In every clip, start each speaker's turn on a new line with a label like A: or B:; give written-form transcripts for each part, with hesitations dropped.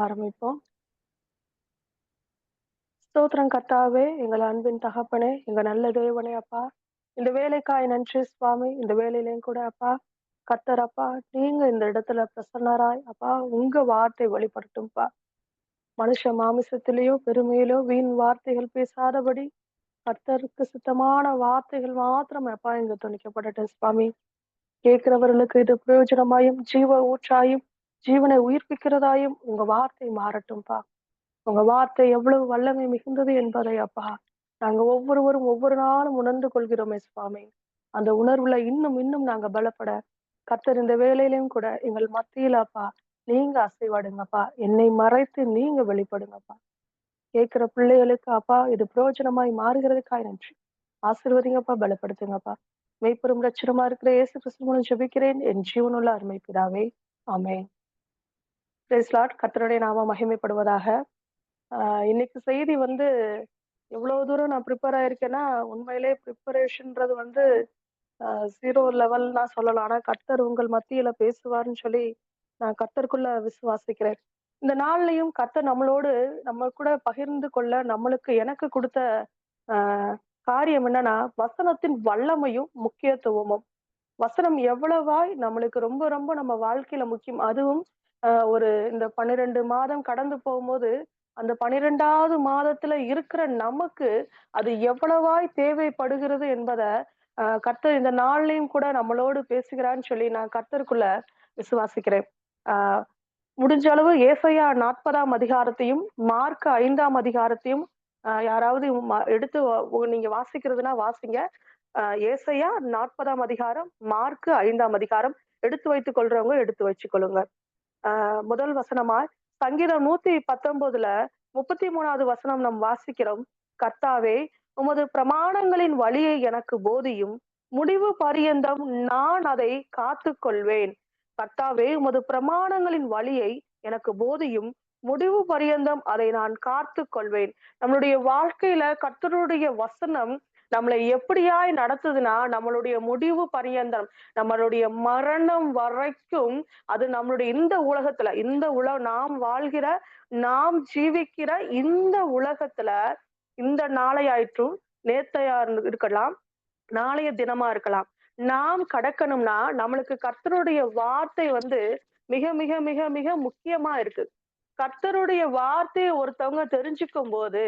A: ஆரம்பிப்போம். ஸ்தோத்திரம் கர்த்தாவே, எங்கள் அன்பின் தகப்பனே, எங்க நல்ல தேவனே அப்பா. இந்த வேலைக்காய் நன்றி சுவாமி. இந்த வேலையிலயும் கூட அப்பா, கர்த்தர் அப்பா, நீங்க இந்த இடத்துல பிரசன்னராய் அப்பா, உங்க வார்த்தை வெளிப்படுத்தும்பா. மனுஷ மாமிசத்திலேயோ, பெருமையிலோ வீண் வார்த்தைகள் பேசாதபடி, கர்த்தருக்கு சுத்தமான வார்த்தைகள் மாத்திரம் அப்பா இங்க துணிக்கப்படட்டும் சுவாமி. கேட்கிறவர்களுக்கு இது பிரயோஜனமாயும், ஜீவ ஊற்றாயும், ஜீவனை உயிர்ப்பிக்கிறதாயும் உங்க வார்த்தை மாறட்டும்பா. உங்க வார்த்தை எவ்வளவு வல்லமை மிகுந்தது என்பதை அப்பா நாங்க ஒவ்வொருவரும் ஒவ்வொரு நாளும் உணர்ந்து கொள்கிறோமே சுவாமி. அந்த உணர்வுல இன்னும் இன்னும் நாங்க பலப்பட கர்த்தர் இந்த வேலையிலும் கூட எங்கள் மத்தியில அப்பா நீங்க அசைவாடுங்கப்பா. என்னை மறைத்து நீங்க வெளிப்படுங்கப்பா. கேட்கிற பிள்ளைகளுக்கு அப்பா இது பிரயோஜனமாய் மாறுகிறதுக்காய் நன்றி. ஆசீர்வதிங்கப்பா, பலப்படுத்துங்கப்பா. மெய்ப்பெரும் ரட்சகருமா இருக்கிற இயேசு கிறிஸ்து மூலம் ஜெபிக்கிறேன் என் ஜீவனுள்ள அருமை பிதாவே. ஆமென். Praise Lord. கர்த்தருடைய நாமம் மகிமைப்படுவதாக. இன்னைக்கு செய்தி வந்து எவ்வளவு தூரம் நான் ப்ரிப்பேர் ஆயிருக்கேன்னா, உண்மையிலே ப்ரிப்பரேஷன்றது வந்து 0 லெவல் தான் சொல்லலாம். ஆனா கர்த்தர் உங்கள் மத்தியில பேசுவார்ன்னு சொல்லி நான் கர்த்தருக்குள்ள விசுவாசிக்கிறேன். இந்த நாள்லயும் கர்த்தர் நம்மளோடு நம்ம கூட பகிர்ந்து கொள்ள எனக்கு குடுத்த அ காரியம் என்னன்னா, வசனத்தின் வல்லமையும், முக்கியத்துவமும். வசனம் எவ்வளவாய் நம்மளுக்கு ரொம்ப ரொம்ப நம்ம வாழ்க்கையில முக்கியம். அதுவும் ஒரு இந்த 12 மாதம் கடந்து போகும்போது, அந்த 12வது மாதத்துல இருக்கிற நமக்கு அது எவ்வளவாய் தேவைப்படுகிறது என்பத கர்த்தர் இந்த நாள்லயும் கூட நம்மளோடு பேசுகிறான்னு சொல்லி நான் கர்த்தருக்குள்ள விசுவாசிக்கிறேன். ஆ முடிஞ்ச அளவு ஏசாயா 40ஆம் அதிகாரத்தையும், மார்க் 5ஆம் அதிகாரத்தையும் யாராவது எடுத்து நீங்க வாசிக்கிறதுன்னா வாசிங்க. ஏசாயா 40ஆம் அதிகாரம், மார்க் 5ஆம் அதிகாரம் எடுத்து வைத்துக் கொள்றவங்க எடுத்து வச்சுக்கொள்ளுங்க. முதல் வசனமாய் சங்கீதம் 119ல 33வது வசனம் நாம் வாசிக்கிறோம். கர்த்தாவே, உமது பிரமாணங்களின் வழியை எனக்கு போதியும், முடிவு பரியந்தம் நான் அதை காத்துக் கொள்வேன். கர்த்தாவே, உமது பிரமாணங்களின் வழியை எனக்கு போதியும், முடிவு பரியந்தம் அதை நான் காத்துக் கொள்வேன். நம்மளுடைய வாழ்க்கையில கர்த்தருடைய வசனம் நம்மளை எப்படியாய் நடத்துதுன்னா, நம்மளுடைய முடிவு பரியந்தம், நம்மளுடைய மரணம் வரைக்கும் அது நம்மளுடைய இந்த உலகத்துல நாம் வாழ்கிற, நாம் ஜீவிக்கிற இந்த உலகத்துல இந்த நாளையாயிற்றும், நேத்தையா இருக்கலாம், நாளைய தினமா இருக்கலாம். நாம் கடக்கணும்னா நம்மளுக்கு கர்த்தருடைய வார்த்தை வந்து மிக மிக மிக மிக முக்கியமா இருக்கு. கர்த்தருடைய வார்த்தையை ஒருத்தவங்க தெரிஞ்சுக்கும் போது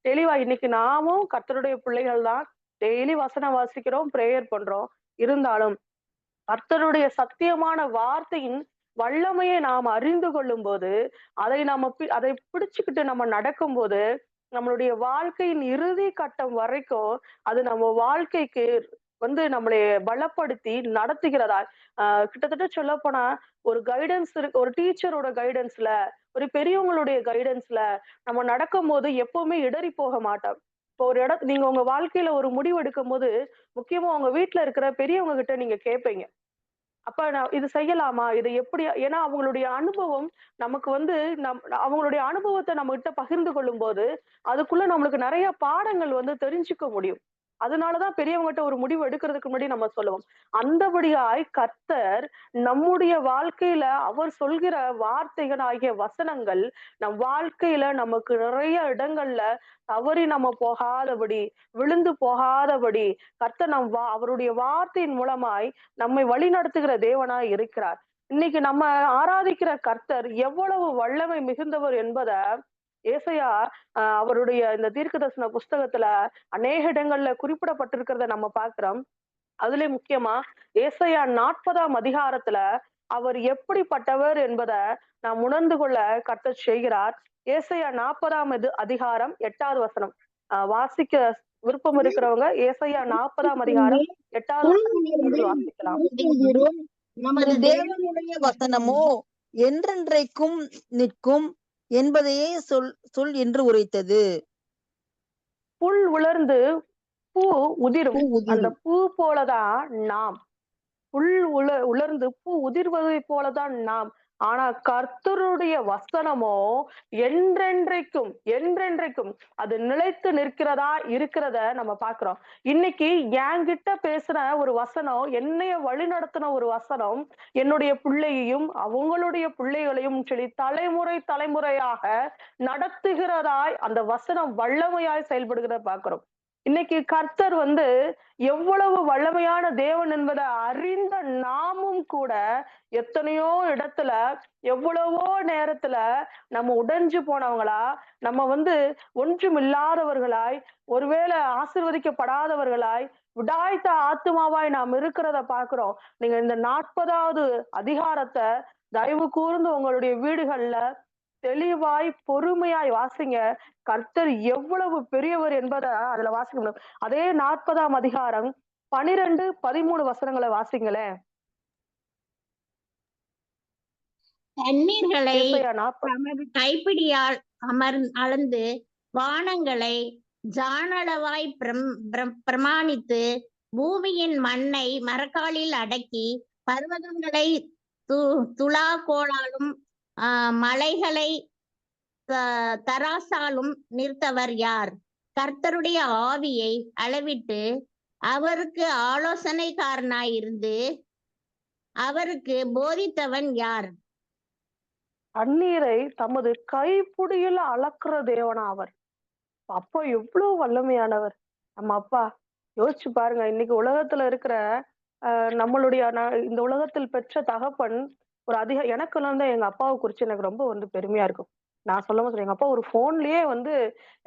A: தெளிவா இன்னைக்கு நாமும் கர்த்தருடைய பிள்ளைகள் தான். டெய்லி வசனம் வாசிக்கிறோம், பிரேயர் பண்றோம். இருந்தாலும் கர்த்தருடைய சத்தியமான வார்த்தையின் வல்லமையை நாம் அறிந்து கொள்ளும் போது, அதை பிடிச்சுக்கிட்டு நம்ம நடக்கும்போது, நம்மளுடைய வாழ்க்கையின் இறுதி கட்டம் வரைக்கும் அது நம்ம வாழ்க்கைக்கு வந்து நம்மளை பலப்படுத்தி நடத்துகிறதா. கிட்டத்தட்ட சொல்லப்போனா ஒரு கைடன்ஸ் இருக்கு. ஒரு டீச்சரோட கைடன்ஸ்ல, ஒரு பெரியவங்களுடைய கைடன்ஸ்ல நம்ம நடக்கும்போது எப்பவுமே இடறி போக மாட்டோம். இப்போ ஒரு நீங்க உங்க வாழ்க்கையில ஒரு முடிவு எடுக்கும்போது, முக்கியமா உங்க வீட்ல இருக்கிற பெரியவங்க கிட்ட நீங்க கேட்பீங்க. அப்ப நான் இது செய்யலாமா? இது எப்படி? ஏன்னா அவங்களுடைய அனுபவம் நமக்கு வந்து அவங்களுடைய அனுபவத்த நம்மகிட்ட பகிர்ந்து கொள்ளும்போது, அதுக்குள்ள நம்மளுக்கு நெறைய பாடங்கள் வந்து தெரிஞ்சுக்க முடியும். அதனாலதான் பெரியவங்ககிட்ட ஒரு முடிவு எடுக்கிறதுக்கு முன்னாடி நம்ம சொல்லுவோம். அந்தபடியாய் கர்த்தர் நம்முடைய வாழ்க்கையில அவர் சொல்கிற வார்த்தைகள் ஆகிய வசனங்கள், நம் வாழ்க்கையில நமக்கு நிறைய இடங்கள்ல தவறி நம்ம போகாதபடி, விழுந்து போகாதபடி, கர்த்தர் அவருடைய வார்த்தையின் மூலமாய் நம்மை வழிநடத்துகிற தேவனாய் இருக்கிறார். இன்னைக்கு நம்ம ஆராதிக்கிற கர்த்தர் எவ்வளவு வல்லமை மிகுந்தவர் என்பத ஏசாயா அவருடைய இந்த தீர்க்கதரிசன புஸ்தகத்துல அநேக இடங்கள்ல குறிப்பிடப்பட்டிருக்கிறத நம்ம பார்க்கிறோம். அதுலயும் முக்கியமா ஏசாயா 40ஆம் அதிகாரத்துல அவர் எப்படிப்பட்டவர் என்பத நாம் உணர்ந்து கொள்ள கர்த்தர் செய்கிறார். ஏசாயா 40ஆம் அதிகாரம் 8வது வசனம் வாசிக்க விருப்பம் இருக்கிறவங்க ஏசாயா 40ஆம் அதிகாரம் 8வது வசனம் வாசிக்கலாம்.
B: நமது தேவனுடைய வசனமோ என்றென்றைக்கும் நிற்கும் என்பதையே சொல் என்று உரைத்தது.
A: புல் உலர்ந்து பூ உதிரும், அந்த பூ போலதான் நாம். புல் உலர்ந்து பூ உதிர்வதை போலதான் நாம். ஆனா கர்த்தருடைய வசனமோ என்றென்றைக்கும் என்றென்றைக்கும் அது நிலைத்து நிற்கிறதா இருக்கிறத நம்ம பார்க்கிறோம். இன்னைக்கு என்கிட்ட பேசின ஒரு வசனம், என்னைய வழிநடத்தின ஒரு வசனம், என்னுடைய பிள்ளையையும் அவங்களுடைய பிள்ளைகளையும் சொல்லி தலைமுறை தலைமுறையாக நடத்துகிறதாய் அந்த வசனம் வல்லமையாய் செயல்படுகிறத பார்க்கிறோம். இன்னைக்கு கர்த்தர் வந்து எவ்வளவு வல்லமையான தேவன் என்பதை அறிந்த நாமும் கூட எத்தனையோ இடத்துல, எவ்வளவோ நேரத்துல நம்ம உடைஞ்சு போனவங்களா, நம்ம வந்து ஒன்றுமில்லாதவர்களாய், ஒருவேளை ஆசீர்வதிக்கப்படாதவர்களாய், விடாய்த்த ஆத்துமாவாய் நாம் இருக்கிறத பார்க்கிறோம். நீங்க இந்த 40வது அதிகாரத்த தயவு கூர்ந்து உங்களுடைய வீடுகள்ல தெளிவாய், பொறுமையாய் வாசிங்க. கர்த்தர் எவ்வளவு பெரியவர் என்பத அதுல வாசிக்க முடியும். அதே 40ஆம் அதிகாரம் 12, 13 வசனங்கள வாசிங்களேன்.
C: தண்ணீர்களை
A: ஏசாயா 40
C: தமது கைப்பிடியால் அளந்து வானங்களை ஜானளவாய் பிரமாணித்து பூமியின் மண்ணை மரக்காலில் அடக்கி பர்வதங்களை துலாக்கோலாலும் மலைகளை தராசாலும் நிறுத்தவர் யார்? கர்த்தருடைய ஆவியை அளவிட்டு அவருக்கு ஆலோசனைக்காரனாயிருந்து அவருக்கு போதித்தவன் யார்?
A: தண்ணீரை தமது கைப்புடியில் அளக்கிற தேவனா அவர். அப்பா எவ்வளவு வல்லமையானவர் நம்ம அப்பா. யோசிச்சு பாருங்க, இன்னைக்கு உலகத்துல இருக்கிற நம்மளுடைய இந்த உலகத்தில் பெற்ற தகப்பன் ஒரு எனக்கு வந்து எங்க அப்பாவை குறிச்சு எனக்கு ரொம்ப வந்து பெருமையா இருக்கும். நான் சொல்ல மாட்டேன், எங்க அப்பா ஒரு போன்லயே வந்து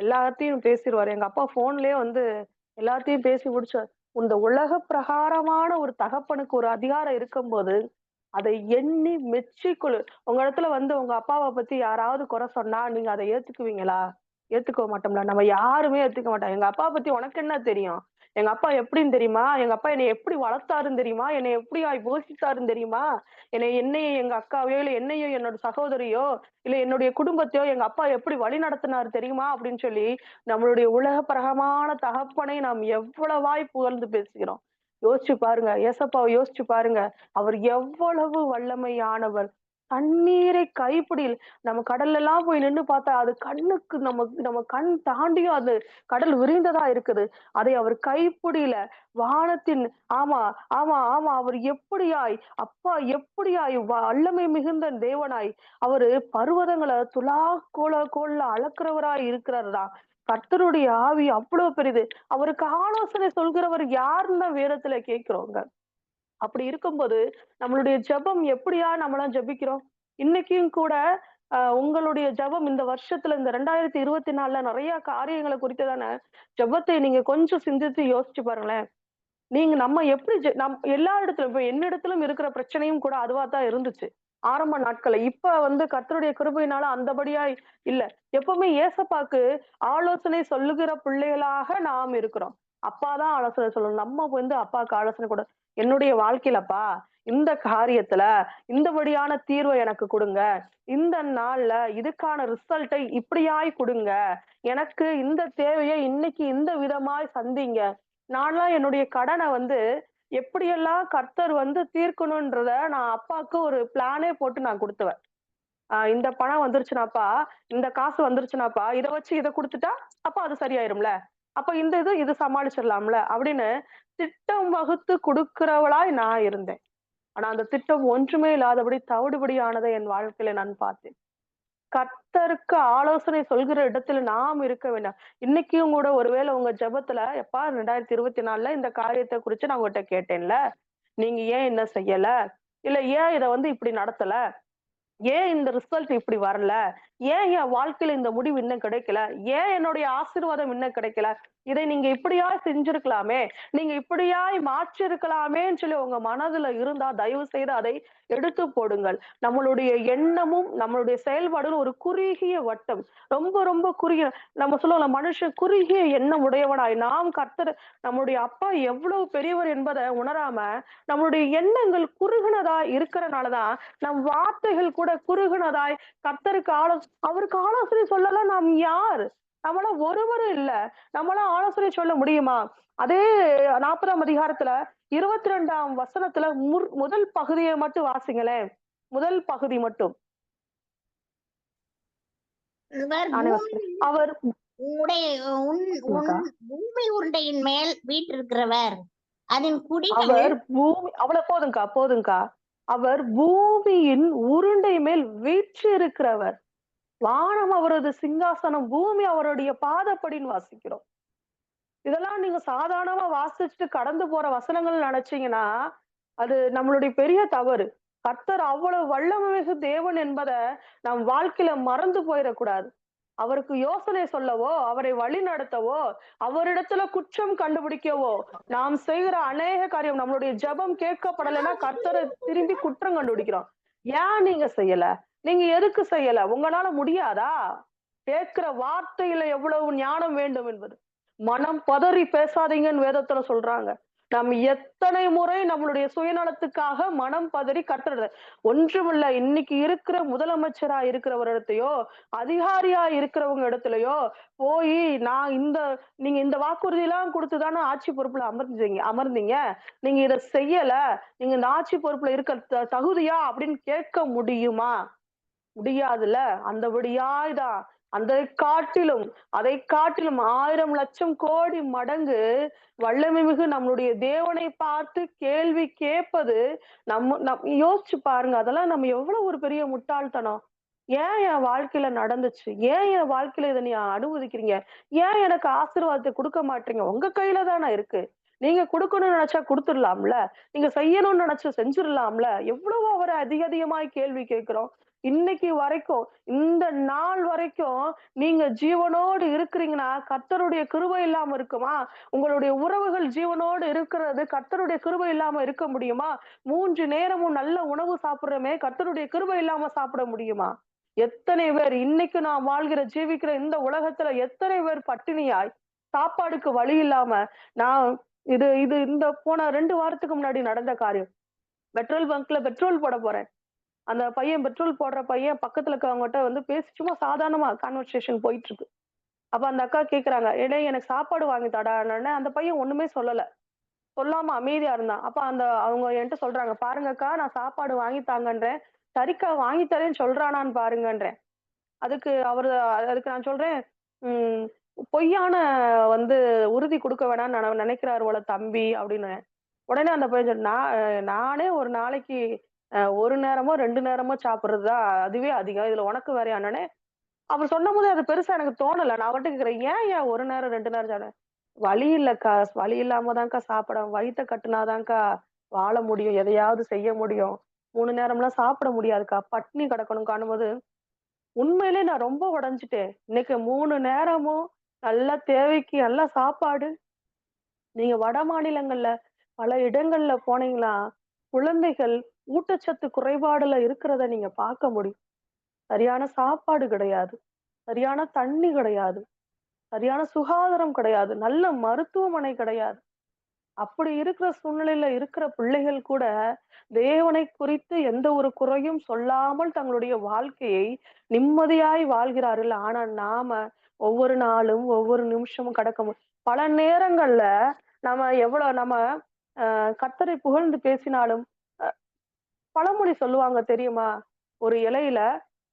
A: எல்லாத்தையும் பேசிடுவாரு. எங்க அப்பா போன்லயே வந்து எல்லாத்தையும் பேசி முடிச்சார். இந்த உலக பிரகாரமான ஒரு தகப்பனுக்கு ஒரு அதிகாரம் இருக்கும்போது அதை எண்ணி மெச்சிக்கொள்ளு. உங்க இடத்துல வந்து உங்க அப்பாவை பத்தி யாராவது குறை சொன்னா நீங்க அதை ஏத்துக்குவீங்களா? ஏத்துக்க மாட்டோம்ல. நம்ம யாருமே ஏத்துக்க மாட்டோம். எங்க அப்பா பத்தி உனக்கு என்ன தெரியும்? எங்க அப்பா எப்படின்னு தெரியுமா? எங்க அப்பா என்னை எப்படி வளர்த்தாருன்னு தெரியுமா? என்னை எப்படி போஷித்தாருன்னு தெரியுமா? என்னையும் எங்க அக்காவையோ, இல்ல என்னையும் என்னோட சகோதரியோ, இல்ல என்னுடைய குடும்பத்தையோ எங்க அப்பா எப்படி வழி நடத்தினாரு தெரியுமா? அப்படின்னு சொல்லி நம்மளுடைய உலக பிரகமான தகப்பனை நாம் எவ்வளவாய் புகழ்ந்து பேசுகிறோம். யோசிச்சு பாருங்க. ஏசப்பாவை யோசிச்சு பாருங்க. அவர் எவ்வளவு வல்லமையானவர். தண்ணீரை கைப்பிடியில் நம்ம கடல்ல எல்லாம் போய் நின்னு பார்த்தா அது கண்ணுக்கு நம்ம கண் தாண்டியும் அது கடல் விரிந்ததா இருக்குது. அதை அவர் கைப்பிடியில வானத்தின் ஆமா ஆமா ஆமா அவர் எப்படியாய் அப்பா எப்படியாய் வல்லமை மிகுந்த தேவனாய் அவரு பர்வதங்களை கோல அளக்கிறவராய் இருக்கிறார்தான். கர்த்தருடைய ஆவி அவ்வளவு பெரிது. அவருக்கு ஆலோசனை சொல்கிறவர் யாருன்னு தான் வேதத்துல கேட்கிறோங்க. அப்படி இருக்கும்போது நம்மளுடைய ஜெபம் எப்படியா நம்மளாம் ஜெபிக்கிறோம்? இன்னைக்கும் கூட உங்களுடைய ஜெபம் இந்த வருஷத்துல இந்த 2024ல நிறைய காரியங்களை குறித்ததான ஜெபத்தை நீங்க கொஞ்சம் சிந்தித்து யோசிச்சு பாருங்களேன். நம்ம எப்படி எல்லா இடத்துலயும் இப்ப என்னிடத்திலும் இருக்கிற பிரச்சனையும் கூட அதுவாதான் இருந்துச்சு ஆரம்ப நாட்கள்ல. இப்ப வந்து கர்த்தருடைய கிருபையினால அந்தபடியாய் இல்ல. எப்பவுமே ஏசப்பாக்கு ஆலோசனை சொல்லுகிற பிள்ளைகளாக நாம் இருக்கிறோம். அப்பாதான் ஆலோசனை சொல்லணும். நம்ம வந்து அப்பாவுக்கு ஆலோசனை கூட என்னுடைய வாழ்க்கையிலப்பா இந்த காரியத்துல இந்தபடியான தீர்வை எனக்கு கொடுங்க, இந்த நாள்ல இதுக்கான ரிசல்ட்டை இப்படியாய் கொடுங்க, எனக்கு இந்த தேவையை இன்னைக்கு இந்த விதமாய் சந்திங்க. நான்லாம் என்னுடைய கடனை வந்து எப்படியெல்லாம் கர்த்தர் வந்து தீர்க்கணும்ன்றத நான் அப்பாவுக்கு ஒரு பிளானே போட்டு நான் கொடுத்துவேன். இந்த பணம் வந்துருச்சுனாப்பா, இந்த காசு வந்துருச்சுனாப்பா, இதை வச்சு இதை கொடுத்துட்டா அப்ப அது சரியாயிரும்ல, அப்ப இந்த இது சமாளிச்சிடலாம்ல அப்படின்னு திட்டம் வகுத்து கொடுக்கிறவளாய் நான் இருந்தேன். ஆனா அந்த திட்டம் ஒன்றுமே இல்லாதபடி தவிடுபடியானதை என் வாழ்க்கையில நான் பார்த்தேன். கர்த்தருக்கு ஆலோசனை சொல்கிற இடத்துல நாம் இருக்க வேண்டாம். இன்னைக்கும் கூட ஒருவேளை உங்க ஜெபத்துல எப்பா 2024ல இந்த காரியத்தை குறிச்சு நான் உங்ககிட்ட கேட்டேன்ல, நீங்க ஏன் என்ன செய்யல, இல்ல ஏன் இதை வந்து இப்படி நடத்தல, ஏன் இந்த ரிசல்ட் இப்படி வரல, ஏன் என் வாழ்க்கையில இந்த முடிவு இன்னும் கிடைக்கல, ஏன் என்னுடைய ஆசீர்வாதம் இன்னும் கிடைக்கல, இதை நீங்க இப்படியாய் செஞ்சிருக்கலாமே, நீங்க இப்படியாய் மாற்றி இருக்கலாமேன்னு சொல்லி உங்க மனதுல இருந்தா தயவு செய்து அதை எடுத்து போடுங்கள். நம்மளுடைய எண்ணமும் நம்மளுடைய செயல்பாடுகள் ஒரு குறுகிய வட்டம். ரொம்ப ரொம்ப குறுகிய, நம்ம சொல்லுவோம்ல மனுஷன் குறுகிய எண்ணம் உடையவனாய். நாம் கர்த்தர் நம்மளுடைய அப்பா எவ்வளவு பெரியவர் என்பதை உணராம நம்மளுடைய எண்ணங்கள் குறுகுனதா இருக்கிறனாலதான் நம் வார்த்தைகள் கூட குறுகுனதாய் கர்த்தருக்கு அவருக்கு ஆலோசனை சொல்லலாம். நாம் யார்? நம்மள ஒருவரும் இல்ல. நம்மளால ஆலோசனை சொல்ல முடியுமா? அதே 40ஆம் அதிகாரத்துல 22ஆம் வசனத்துல முதல் பகுதியை மட்டும் வாசிங்களேன். முதல் பகுதி மட்டும்
C: இவர்
A: நானே
C: பூமி
A: வாசிக்கிறேன். அவர்
C: உடைய பூமி உருண்டையின் மேல் வீற்றிருக்கிறவர், அதன் குடிகள்
A: அவர் பூமி அவ்வளவு போதுங்கக்கா. அவர் பூமியின் உருண்டை மேல் வீற்றிருக்கிறவர். வானம் அவரது சிங்காசனம், பூமி அவருடைய பாதப்படின்னு வாசிக்கிறோம். இதெல்லாம் நீங்க சாதாரணமா வாசிச்சுட்டு கடந்து போற வசனங்கள் நினைச்சீங்கன்னா அது நம்மளுடைய பெரிய தவறு. கர்த்தர் அவ்வளவு வல்லமை மிகு தேவன் என்பதை நம் வாழ்க்கையில மறந்து போயிடக்கூடாது. அவருக்கு யோசனை சொல்லவோ, அவரை வழி நடத்தவோ, அவரிடத்துல குற்றம் கண்டுபிடிக்கவோ, நாம் செய்கிற அநேக காரியம் நம்மளுடைய ஜெபம் கேட்கப்படலைன்னா கர்த்தரை திரும்பி குற்றம் கண்டுபிடிக்கிறோம். ஏன் நீங்க செய்யல? நீங்க எதுக்கு செய்யல? உங்களால முடியாதா? கேட்கிற வார்த்தையில எவ்வளவு ஞானம் வேண்டும் என்பது. மனம் பதறி பேசாதீங்கன்னு வேதத்துல சொல்றாங்க. நம்ம எத்தனை முறை நம்மளுடைய சுயநலத்துக்காக மனம் பதறி கத்துறது. ஒன்றுமில்ல, இன்னைக்கு இருக்கிற முதலமைச்சரா இருக்கிறவரிடத்தையோ, அதிகாரியா இருக்கிறவங்க இடத்துலயோ போய் நீங்க இந்த வாக்குறுதி எல்லாம் கொடுத்துதானே ஆட்சி பொறுப்புல அமர்ந்தீங்க. நீங்க இத செய்யல, நீங்க இந்த ஆட்சி பொறுப்புல இருக்க தகுதியா அப்படின்னு கேட்க முடியுமா? முடியாதுல்ல. அந்தபடியாய்தான் அதை காட்டிலும் 1000 லட்சம் கோடி மடங்கு வல்லமை மிகு நம்மளுடைய தேவனை பார்த்து கேள்வி கேட்பது யோசிச்சு பாருங்க. அதெல்லாம் நம்ம எவ்வளவு ஒரு பெரிய முட்டாள்தனம். ஏன் என் வாழ்க்கையில நடந்துச்சு? ஏன் என் வாழ்க்கையில இதை நீ அனுமதிக்கிறீங்க? ஏன் எனக்கு ஆசீர்வாதத்தை கொடுக்க மாட்டீங்க? உங்க கையில தானே இருக்கு. நீங்க கொடுக்கணும்னு நினைச்சா கொடுத்துடலாம்ல. நீங்க செய்யணும்னு நினைச்சு செஞ்சிடலாம்ல. எவ்வளவு அவரை அதிகமாய் கேள்வி கேட்கிறோம். இன்னைக்கு வரைக்கும், இந்த நாள் வரைக்கும் நீங்க ஜீவனோடு இருக்கிறீங்கன்னா கர்த்தருடைய கிருபை இல்லாம இருக்குமா? உங்களுடைய உறவுகள் ஜீவனோடு இருக்கிறது கர்த்தருடைய கிருபை இல்லாம இருக்க முடியுமா? 3 நேரமும் நல்ல உணவு சாப்பிடுறோமே, கர்த்தருடைய கிருபை இல்லாம சாப்பிட முடியுமா? எத்தனை பேர் இன்னைக்கு நான் ஜீவிக்கிற இந்த உலகத்துல எத்தனை பேர் பட்டினியாய், சாப்பாடுக்கு வழி இல்லாம, நான் இது இது இந்த போன 2 வாரத்துக்கு முன்னாடி நடந்த காரியம். பெட்ரோல் பங்க்ல பெட்ரோல் போட போறேன். அந்த பையன் பெட்ரோல் போடுற பையன் பக்கத்துல இருக்கவங்ககிட்ட வந்து பேசி சும்மா சாதாரணமா கான்வர்சேஷன் போயிட்டு இருக்கு. அப்ப அந்த அக்கா கேக்குறாங்க, "ஏடே எனக்கு சாப்பாடு வாங்கி தடான்னு." அந்த பையன் ஒண்ணுமே சொல்லல. சொல்லாம அமைதியா இருந்தான். அப்ப அவங்க என்கிட்ட சொல்றாங்க, "பாருங்க அக்கா, நான் சாப்பாடு வாங்கி தாங்கன்றேன். சரிக்கா வாங்கி தரேன்னு சொல்றானான்னு பாருங்கன்றேன்." அதுக்கு நான் சொல்றேன், "உம் பொய்யான வந்து உறுதி கொடுக்க வேணாம்னு நினைக்கிறாரு போல தம்பி" அப்படின்னு. உடனே அந்த பையன் நானே ஒரு நாளைக்கு 1 நேரமோ 2 நேரமோ சாப்பிடுறதுதான் அதுவே அதிகம். இதுல உனக்கு வேறையானே அவர் சொன்னபோது அது பெருசா எனக்கு தோணல. நான் அவர்ட்ட கேக்குறேன், ஏன் 1 நேரம் 2 நேரம் சாப்பிட? வழி இல்லக்கா, வழி இல்லாம தான்க்கா சாப்பிட வயித்த கட்டுனாதான்க்கா வாழ முடியும், எதையாவது செய்ய முடியும். 3 நேரம்லாம் சாப்பிட முடியாதுக்கா, பட்னி கிடக்கணும்கானும்போது உண்மையிலே நான் ரொம்ப உடைஞ்சுட்டேன். இன்னைக்கு 3 நேரமும் நல்ல தேவைக்கு நல்ல சாப்பாடு. நீங்க வட மாநிலங்கள்ல பல இடங்கள்ல போனீங்களா, குழந்தைகள் ஊட்டச்சத்து குறைபாடுல இருக்கிறத நீங்க பார்க்க முடியும். சரியான சாப்பாடு கிடையாது. சரியான தண்ணி கிடையாது. சரியான சுகாதாரம் கிடையாது. நல்ல மருத்துவமனை கிடையாது. அப்படி இருக்கிற சூழ்நிலையில இருக்கிற பிள்ளைகள் கூட தேவனை குறித்து எந்த ஒரு குறையும் சொல்லாமல் தங்களுடைய வாழ்க்கையை நிம்மதியாய் வாழ்கிறார்கள். ஆனா நாம ஒவ்வொரு நாளும் ஒவ்வொரு நிமிஷமும் பல நேரங்கள்ல நம்ம கர்த்தரை புகழ்ந்து பேசினாலும் பழமொழி சொல்லுவாங்க தெரியுமா? ஒரு இலையில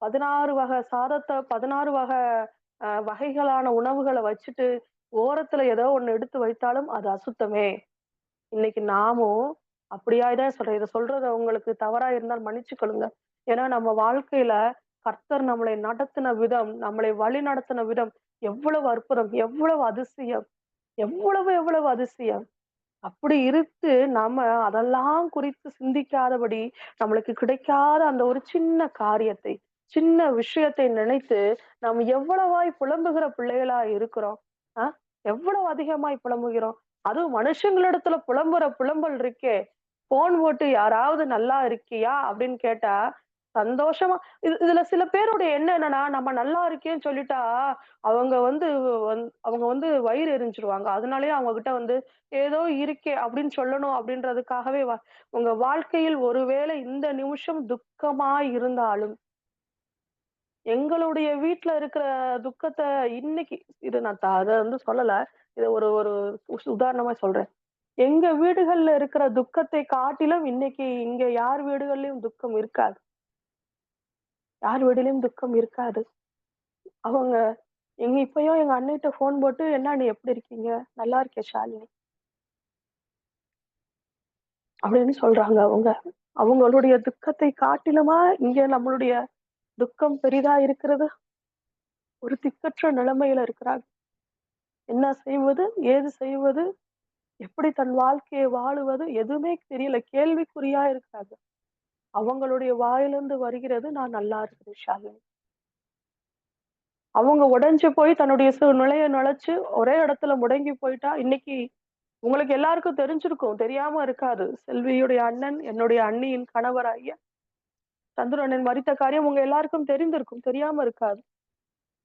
A: 16 வகை சாதத்தை 16 வகை வகைகளான உணவுகளை வச்சுட்டு ஓரத்துல ஏதோ ஒண்ணு எடுத்து வைத்தாலும் அது அசுத்தமே. இன்னைக்கு நாமும் அப்படியாதான் சொல்றேன். இதை சொல்றது உங்களுக்கு தவறா இருந்தால் மன்னிச்சுக்கொள்ளுங்க. ஏன்னா நம்ம வாழ்க்கையில கர்த்தர் நம்மளை நடத்தின விதம், நம்மளை வழி நடத்தின விதம் எவ்வளவு அற்புதம், எவ்வளவு அதிசயம், எவ்வளவு அதிசயம். அப்படி இருக்கு நாம அதெல்லாம் குறித்து சிந்திக்காதபடி நம்மளுக்கு கிடைக்காத அந்த ஒரு சின்ன காரியத்தை, சின்ன விஷயத்தை நினைத்து நாம் எவ்வளவாய் புலம்புகிற பிள்ளைகளா இருக்கிறோம். எவ்வளவு அதிகமாய் புலம்புகிறோம். அதுவும் மனுஷங்களிடத்துல புலம்புற புலம்பல் இருக்கே. போன் போட்டு யாராவது நல்லா இருக்கியா அப்படின்னு கேட்டா சந்தோஷமா இதுல சில பேருடைய எண்ணம் என்னன்னா, நம்ம நல்லா இருக்கேன்னு சொல்லிட்டா அவங்க வந்து வயிறு எரிஞ்சிருவாங்க. அதனாலயே அவங்க கிட்ட வந்து ஏதோ இருக்கே அப்படின்னு சொல்லணும் அப்படின்றதுக்காகவே உங்க வாழ்க்கையில் ஒருவேளை இந்த நிமிஷம் துக்கமா இருந்தாலும் எங்களுடைய வீட்டுல இருக்கிற துக்கத்தை இன்னைக்கு இது நான் அத வந்து சொல்லல. இத ஒரு ஒரு உதாரணமா சொல்றேன். எங்க வீடுகள்ல இருக்கிற துக்கத்தை காட்டிலும் இன்னைக்கு இங்க யார் வீடுகள்லயும் துக்கம் இருக்காது. யார் வீட்டிலும் துக்கம் இருக்காது. அவங்க இப்பயும் எங்க அண்ணிட்ட ஃபோன் போட்டு, "என்ன நீ எப்படி இருக்கீங்க? நல்லா இருக்கேன் ஷாலினி" அப்படின்னு சொல்றாங்க அவங்க. அவங்களுடைய துக்கத்தை காட்டிலுமா இங்க நம்மளுடைய துக்கம் பெரிதா இருக்கிறது? ஒரு திக்கற்ற நிலைமையில இருக்கிறாங்க. என்ன செய்வது? ஏது செய்வது? எப்படி தன் வாழ்க்கையை வாழுவது? எதுவுமே தெரியல. கேள்விக்குறியா இருக்காங்க. அவங்களுடைய வாயிலிருந்து வருகிறது, "நான் நல்லா இருக்கிறேன் ஷாலினி." அவங்க உடைஞ்சு போய் தன்னுடைய நிலைய நுழைச்சு ஒரே இடத்துல முடங்கி போயிட்டா, இன்னைக்கு உங்களுக்கு எல்லாருக்கும் தெரிஞ்சிருக்கும். தெரியாம இருக்காது. செல்வியுடைய அண்ணன், என்னுடைய அண்ணியின் கணவராகிய சந்துரு மரித்த காரியம் உங்க எல்லாருக்கும் தெரிந்திருக்கும். தெரியாம இருக்காது.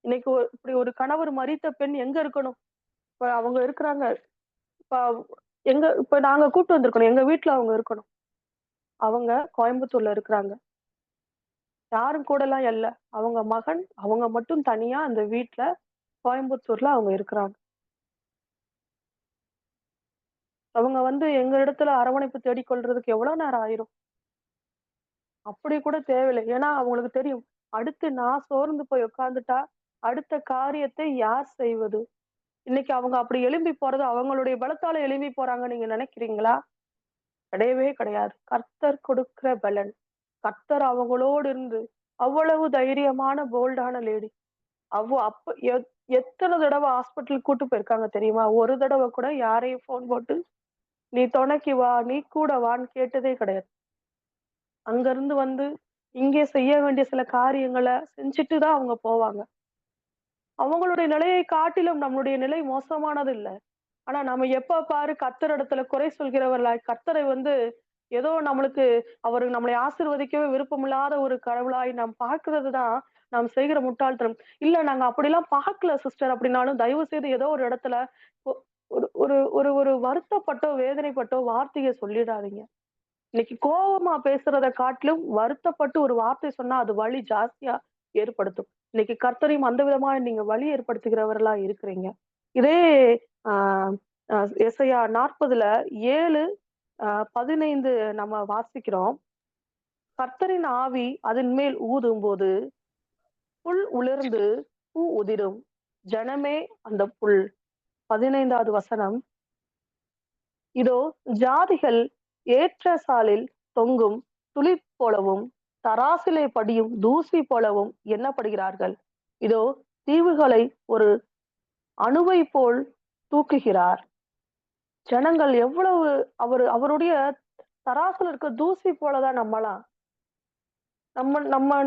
A: இன்னைக்கு இப்படி ஒரு கணவர் மரித்த பெண் எங்க இருக்கணும்? இப்ப அவங்க இருக்கிறாங்க. இப்ப இப்ப நாங்க கூட்டு வந்திருக்கணும். எங்க வீட்டுல அவங்க இருக்கணும். அவங்க கோயம்புத்தூர்ல இருக்கிறாங்க. யாரும் கூடலாம் இல்ல. அவங்க மகன், அவங்க மட்டும் தனியா அந்த வீட்ல கோயம்புத்தூர்ல அவங்க இருக்கிறாங்க. அவங்க எங்க இடத்துல அரவணைப்பு தேடிக்கொள்றதுக்கு எவ்வளவு நேரம் ஆயிரும்? அப்படி கூட தேவையில்லை. ஏன்னா அவங்களுக்கு தெரியும். அடுத்து நான் சோர்ந்து போய் உட்கார்ந்துட்டா, அடுத்த காரியத்தை யார் செய்வது? இன்னைக்கு அவங்க அப்படி எழும்பி போறது அவங்களுடைய பலத்தால எழும்பி போறாங்கன்னு நீங்க நினைக்கிறீங்களா? கிடையவே கிடையாது. கர்த்தர் கொடுக்கிற பலன். கர்த்தர் அவங்களோடு இருந்து அவ்வளவு தைரியமான போல்டான லேடி. அப்ப எத்தனை தடவை ஹாஸ்பிட்டல் கூட்டு போயிருக்காங்க தெரியுமா? ஒரு தடவை கூட யாரையும் போன் போட்டு நீ துணைக்கு வா, நீ கூட வான்னு கேட்டதே கிடையாது. அங்க இருந்து இங்கே செய்ய வேண்டிய சில காரியங்களை செஞ்சுட்டு தான் அவங்க போவாங்க. அவங்களுடைய நிலையை காட்டிலும் நம்மளுடைய நிலை மோசமானது இல்ல. ஆனா நம்ம எப்ப பாரு கர்த்தரிடத்துல குறை சொல்கிறவர்களாய், கர்த்தரை ஏதோ நம்மளுக்கு அவரு நம்மளை ஆசீர்வதிக்கவே விருப்பமில்லாத ஒரு கடவுளாய் நாம் பார்க்கிறதுதான் நாம் செய்கிற முட்டாள்தனம். இல்ல நாங்க அப்படிலாம் பார்க்கல சிஸ்டர் அப்படின்னாலும் தயவு செய்து ஏதோ ஒரு இடத்துல ஒ- ஒரு ஒரு ஒரு ஒரு வருத்தப்பட்டோ வேதனைப்பட்டோ வார்த்தையை சொல்லிடாதீங்க. இன்னைக்கு கோவமா பேசுறத காட்டிலும் வருத்தப்பட்டு ஒரு வார்த்தை சொன்னா அது வலி ஜாஸ்தியா ஏற்படுத்தும். இன்னைக்கு கர்த்தரையும் அந்த விதமா நீங்க வலி ஏற்படுத்துகிறவர்களா இருக்கிறீங்க. இதே ஆஹ் எஸ்ஐயா 40ல 7:15 நம்ம வாசிக்கிறோம். கர்த்தரின் ஆவி அதன் மேல் ஊதும் போது புல் உலர்ந்து பூ உதிரும். ஜனமே அந்த புல். 15வது வசனம். இதோ ஜாதிகள் ஏற்ற சாலில் தொங்கும் துளி போலவும் தராசிலே படியும் தூசி போலவும் எண்ணப்படுகிறார்கள். இதோ தீவுகளை ஒரு அணுவை போல் தூக்குகிறார். ஜனங்கள் எவ்வளவு அவருடைய தராசுல இருக்க தூசி போலதான் நம்மளாம்.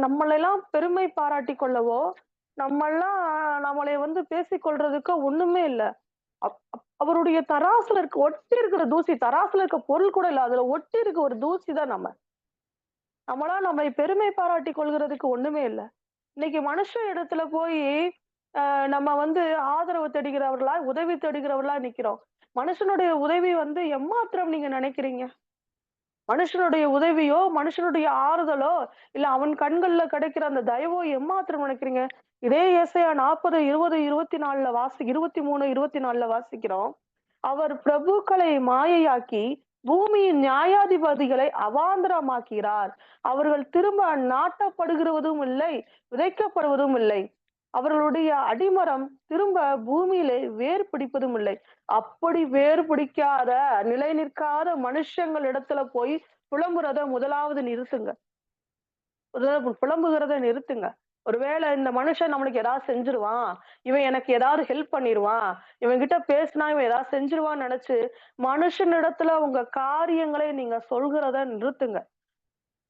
A: நம்மளெல்லாம் பெருமை பாராட்டி கொள்ளவோ, நம்மெல்லாம் நம்மளை பேசிக்கொள்றதுக்கு ஒண்ணுமே இல்ல. அவருடைய தராசுல ஒட்டி இருக்கிற தூசி, தராசுல இருக்க பொருள் கூட இல்ல. அதுல ஒட்டி இருக்க ஒரு தூசி தான் நம்மளா நம்மை பெருமை பாராட்டி கொள்கிறதுக்கு ஒண்ணுமே இல்ல. இன்னைக்கு மனுஷ இடத்துல போய் நம்ம ஆதரவு தேடுகிறவர்களா, உதவி தேடுகிறவர்களா நிக்கிறோம். மனுஷனுடைய உதவி எம்மாத்திரம் நீங்க நினைக்கிறீங்க? மனுஷனுடைய உதவியோ, மனுஷனுடைய ஆறுதலோ, இல்ல அவன் கண்கள்ல கிடைக்கிற அந்த தயவோ எம்மாத்திரம் நினைக்கிறீங்க? இதே ஏசாயா 40, 20, 24ல 23, 24ல வாசிக்கிறோம். அவர் பிரபுக்களை மாயையாக்கி பூமியின் நியாயாதிபதிகளை அவாந்தரமாக்கிறார். அவர்கள் திரும்ப நாட்டப்படுகிறதும் இல்லை, விதைக்கப்படுவதும் இல்லை. அவர்களுடைய அடிமரம் திரும்ப பூமியிலே வேர் பிடிப்பதும் இல்லை. அப்படி வேர் பிடிக்காத, நிலை நிற்காத மனுஷங்கள் இடத்துல போய் புலம்புறத முதலாவது நிறுத்துங்க. புலம்புகிறத நிறுத்துங்க. ஒருவேளை இந்த மனுஷன் நம்மளுக்கு ஏதாவது செஞ்சிருவான், இவன் எனக்கு ஏதாவது ஹெல்ப் பண்ணிருவான், இவன் கிட்ட பேசினா இவன் ஏதாவது செஞ்சிருவான்னு நினைச்சு மனுஷனிடத்துல உங்க காரியங்களை நீங்க சொல்கிறத நிறுத்துங்க.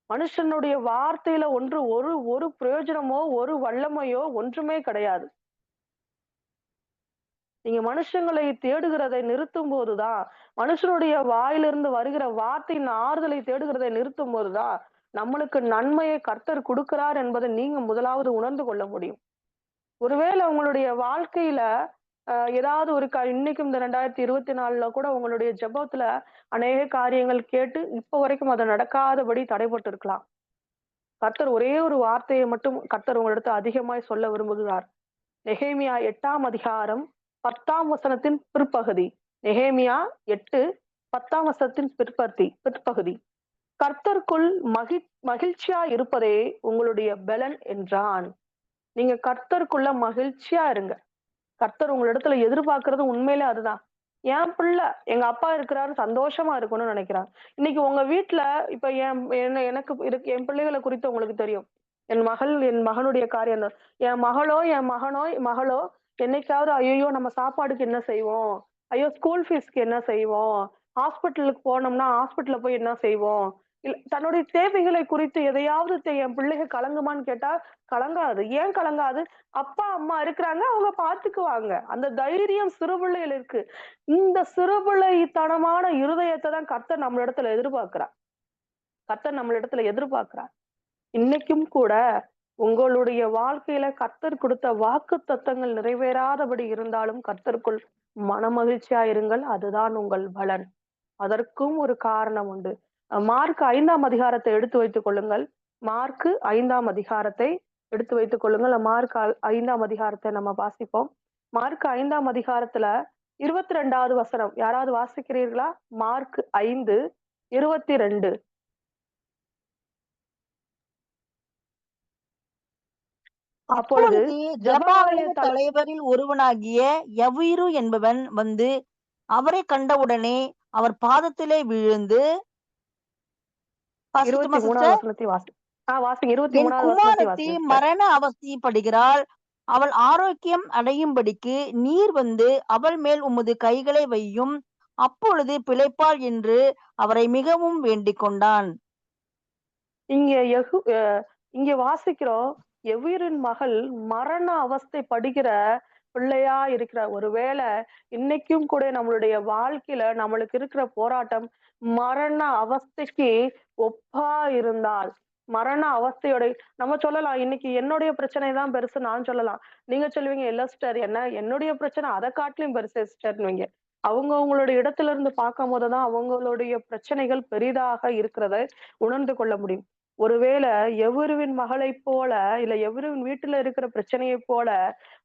A: மனுஷனுடைய வார்த்தையில ஒரு பிரயோஜனமோ ஒரு வல்லமையோ ஒன்றுமே கிடையாது. நீங்க மனுஷங்களை தேடுகிறதை நிறுத்தும் போதுதான், மனுஷனுடைய வாயிலிருந்து வருகிற வார்த்தையின் ஆறுதலை தேடுகிறதை நிறுத்தும் போதுதான் நம்மளுக்கு நன்மையை கர்த்தர் கொடுக்கிறார் என்பதை நீங்க முதலாவது உணர்ந்து கொள்ள முடியும். ஒருவேளை உங்களுடைய வாழ்க்கையில ஏதாவது ஒரு இன்னைக்கும் இந்த 2024ல கூட உங்களுடைய ஜெபத்துல அநேக காரியங்கள் கேட்டு இப்ப வரைக்கும் அது நடக்காதபடி தடைபட்டு இருக்கலாம். கர்த்தர் ஒரே ஒரு வார்த்தையை மட்டும் கர்த்தர் உங்களிடத்து அதிகமாய் சொல்ல விரும்புகிறார். நெகேமியா 8ஆம் அதிகாரம் 10ஆம் வசனத்தின் பிற்பகுதி. நெகேமியா 8:10 வசனத்தின் பிற்பகுதி. கர்த்தருக்குள் மகிழ்ச்சியா இருப்பதே உங்களுடைய பலன் என்றான். நீங்க கர்த்தருக்குள்ள மகிழ்ச்சியா இருங்க. கர்த்தர் உங்களிடத்துல எதிர்பார்க்கிறது உண்மையிலே அதுதான். என் பிள்ளை எங்க அப்பா இருக்கிறாரு சந்தோஷமா இருக்கணும்னு நினைக்கிறான். இன்னைக்கு உங்க வீட்ல இப்ப எனக்கு என் பிள்ளைகளை குறித்து உங்களுக்கு தெரியும். என் மகனுடைய காரியம் தான். என் மகளோ என்னைக்காவது ஐயோ நம்ம சாப்பாடுக்கு என்ன செய்வோம், ஐயோ ஸ்கூல் ஃபீஸ்க்கு என்ன செய்வோம், ஹாஸ்பிட்டலுக்கு போனோம்னா ஹாஸ்பிட்டல்ல போய் என்ன செய்வோம், இல்ல தன்னுடைய தேவைகளை குறித்து எதையாவது என் பிள்ளைங்க கலங்குமான்னு கேட்டா கலங்காது. ஏன் கலங்காது? அப்பா அம்மா இருக்கிறாங்க, அவங்க பாத்துக்குவாங்க. அந்த தைரியம் சிறுபிள்ளைகள் இருக்கு. இந்த சிறுபிள்ளைத்தனமான இருதயத்தை தான் கர்த்தர் நம்மளிடத்துல எதிர்பார்க்கிறார். கர்த்தர் நம்மளிடத்துல எதிர்பார்க்கிறார். இன்னைக்கும் கூட உங்களுடைய வாழ்க்கையில கர்த்தர் கொடுத்த வாக்கு தத்தங்கள் நிறைவேறாதபடி இருந்தாலும் கர்த்தருக்குள் மனமகிழ்ச்சியா இருங்கள். அதுதான் உங்கள் பலன். அதற்கும் ஒரு காரணம் உண்டு. மார்க் 5ஆம் அதிகாரத்தை எடுத்து வைத்துக் கொள்ளுங்கள். மார்க் 5ஆம் அதிகாரத்தை எடுத்து வைத்துக் கொள்ளுங்கள். மார்க் 5ஆம் அதிகாரத்தை நம்ம வாசிப்போம். மார்க் 5ஆம் அதிகாரத்துல 22வது வசனம் யாராவது வாசிக்கிறீர்களா? மார்க் 5:22. அப்பொழுது
B: அப்பொழுது
A: ஜெபாலய
B: ஜெபாலய தலைவரில் ஒருவனாகிய யவீரு என்பவன் வந்து அவரை கண்டவுடனே அவர் பாதத்திலே விழுந்து, வாசிட்டுமா
A: 23வது
B: சிஸ்டர்?
A: வசனத்தை வாசிங்க.
B: என்
A: 23வது வசனத்தை
B: குமாரத்தி
A: வாசிங்க sister.
B: மரண அவஸ்தைப்படுகிறாள். அவள் ஆரோக்கியம் அடையும்படிக்கு நீர் வந்து அவள் மேல் உமது கைகளை வையும், அப்பொழுது பிழைப்பாள் என்று அவரை மிகவும் வேண்டிக் கொண்டான்.
A: இங்க இங்க வாசிக்கிறோம். எவீரின் மகள் மரண அவஸ்தை படுகிற பிள்ளையா இருக்கிற ஒருவேளை இன்னைக்கும் கூட நம்மளுடைய வாழ்க்கையில நம்மளுக்கு இருக்கிற போராட்டம் மரண அவஸ்தைக்கு ஒப்பா இருந்தால், மரண அவஸ்தையோட நம்ம சொல்லலாம் இன்னைக்கு என்னுடைய பிரச்சனை தான் பெருசு நான் சொல்லலாம். நீங்க சொல்லுவீங்க இல்ல சிஸ்டர் என்னுடைய பிரச்சனை அதை காட்டிலும் பெருசு சிஸ்டர்னுவீங்க. அவங்களுடைய இடத்துல இருந்து பார்க்கும் போதுதான் அவங்களுடைய பிரச்சனைகள் பெரிதாக இருக்கிறத உணர்ந்து கொள்ள முடியும். ஒருவேளை எவருவின் மகளைப் போல இல்ல எவருவின் வீட்டுல இருக்கிற பிரச்சனையைப் போல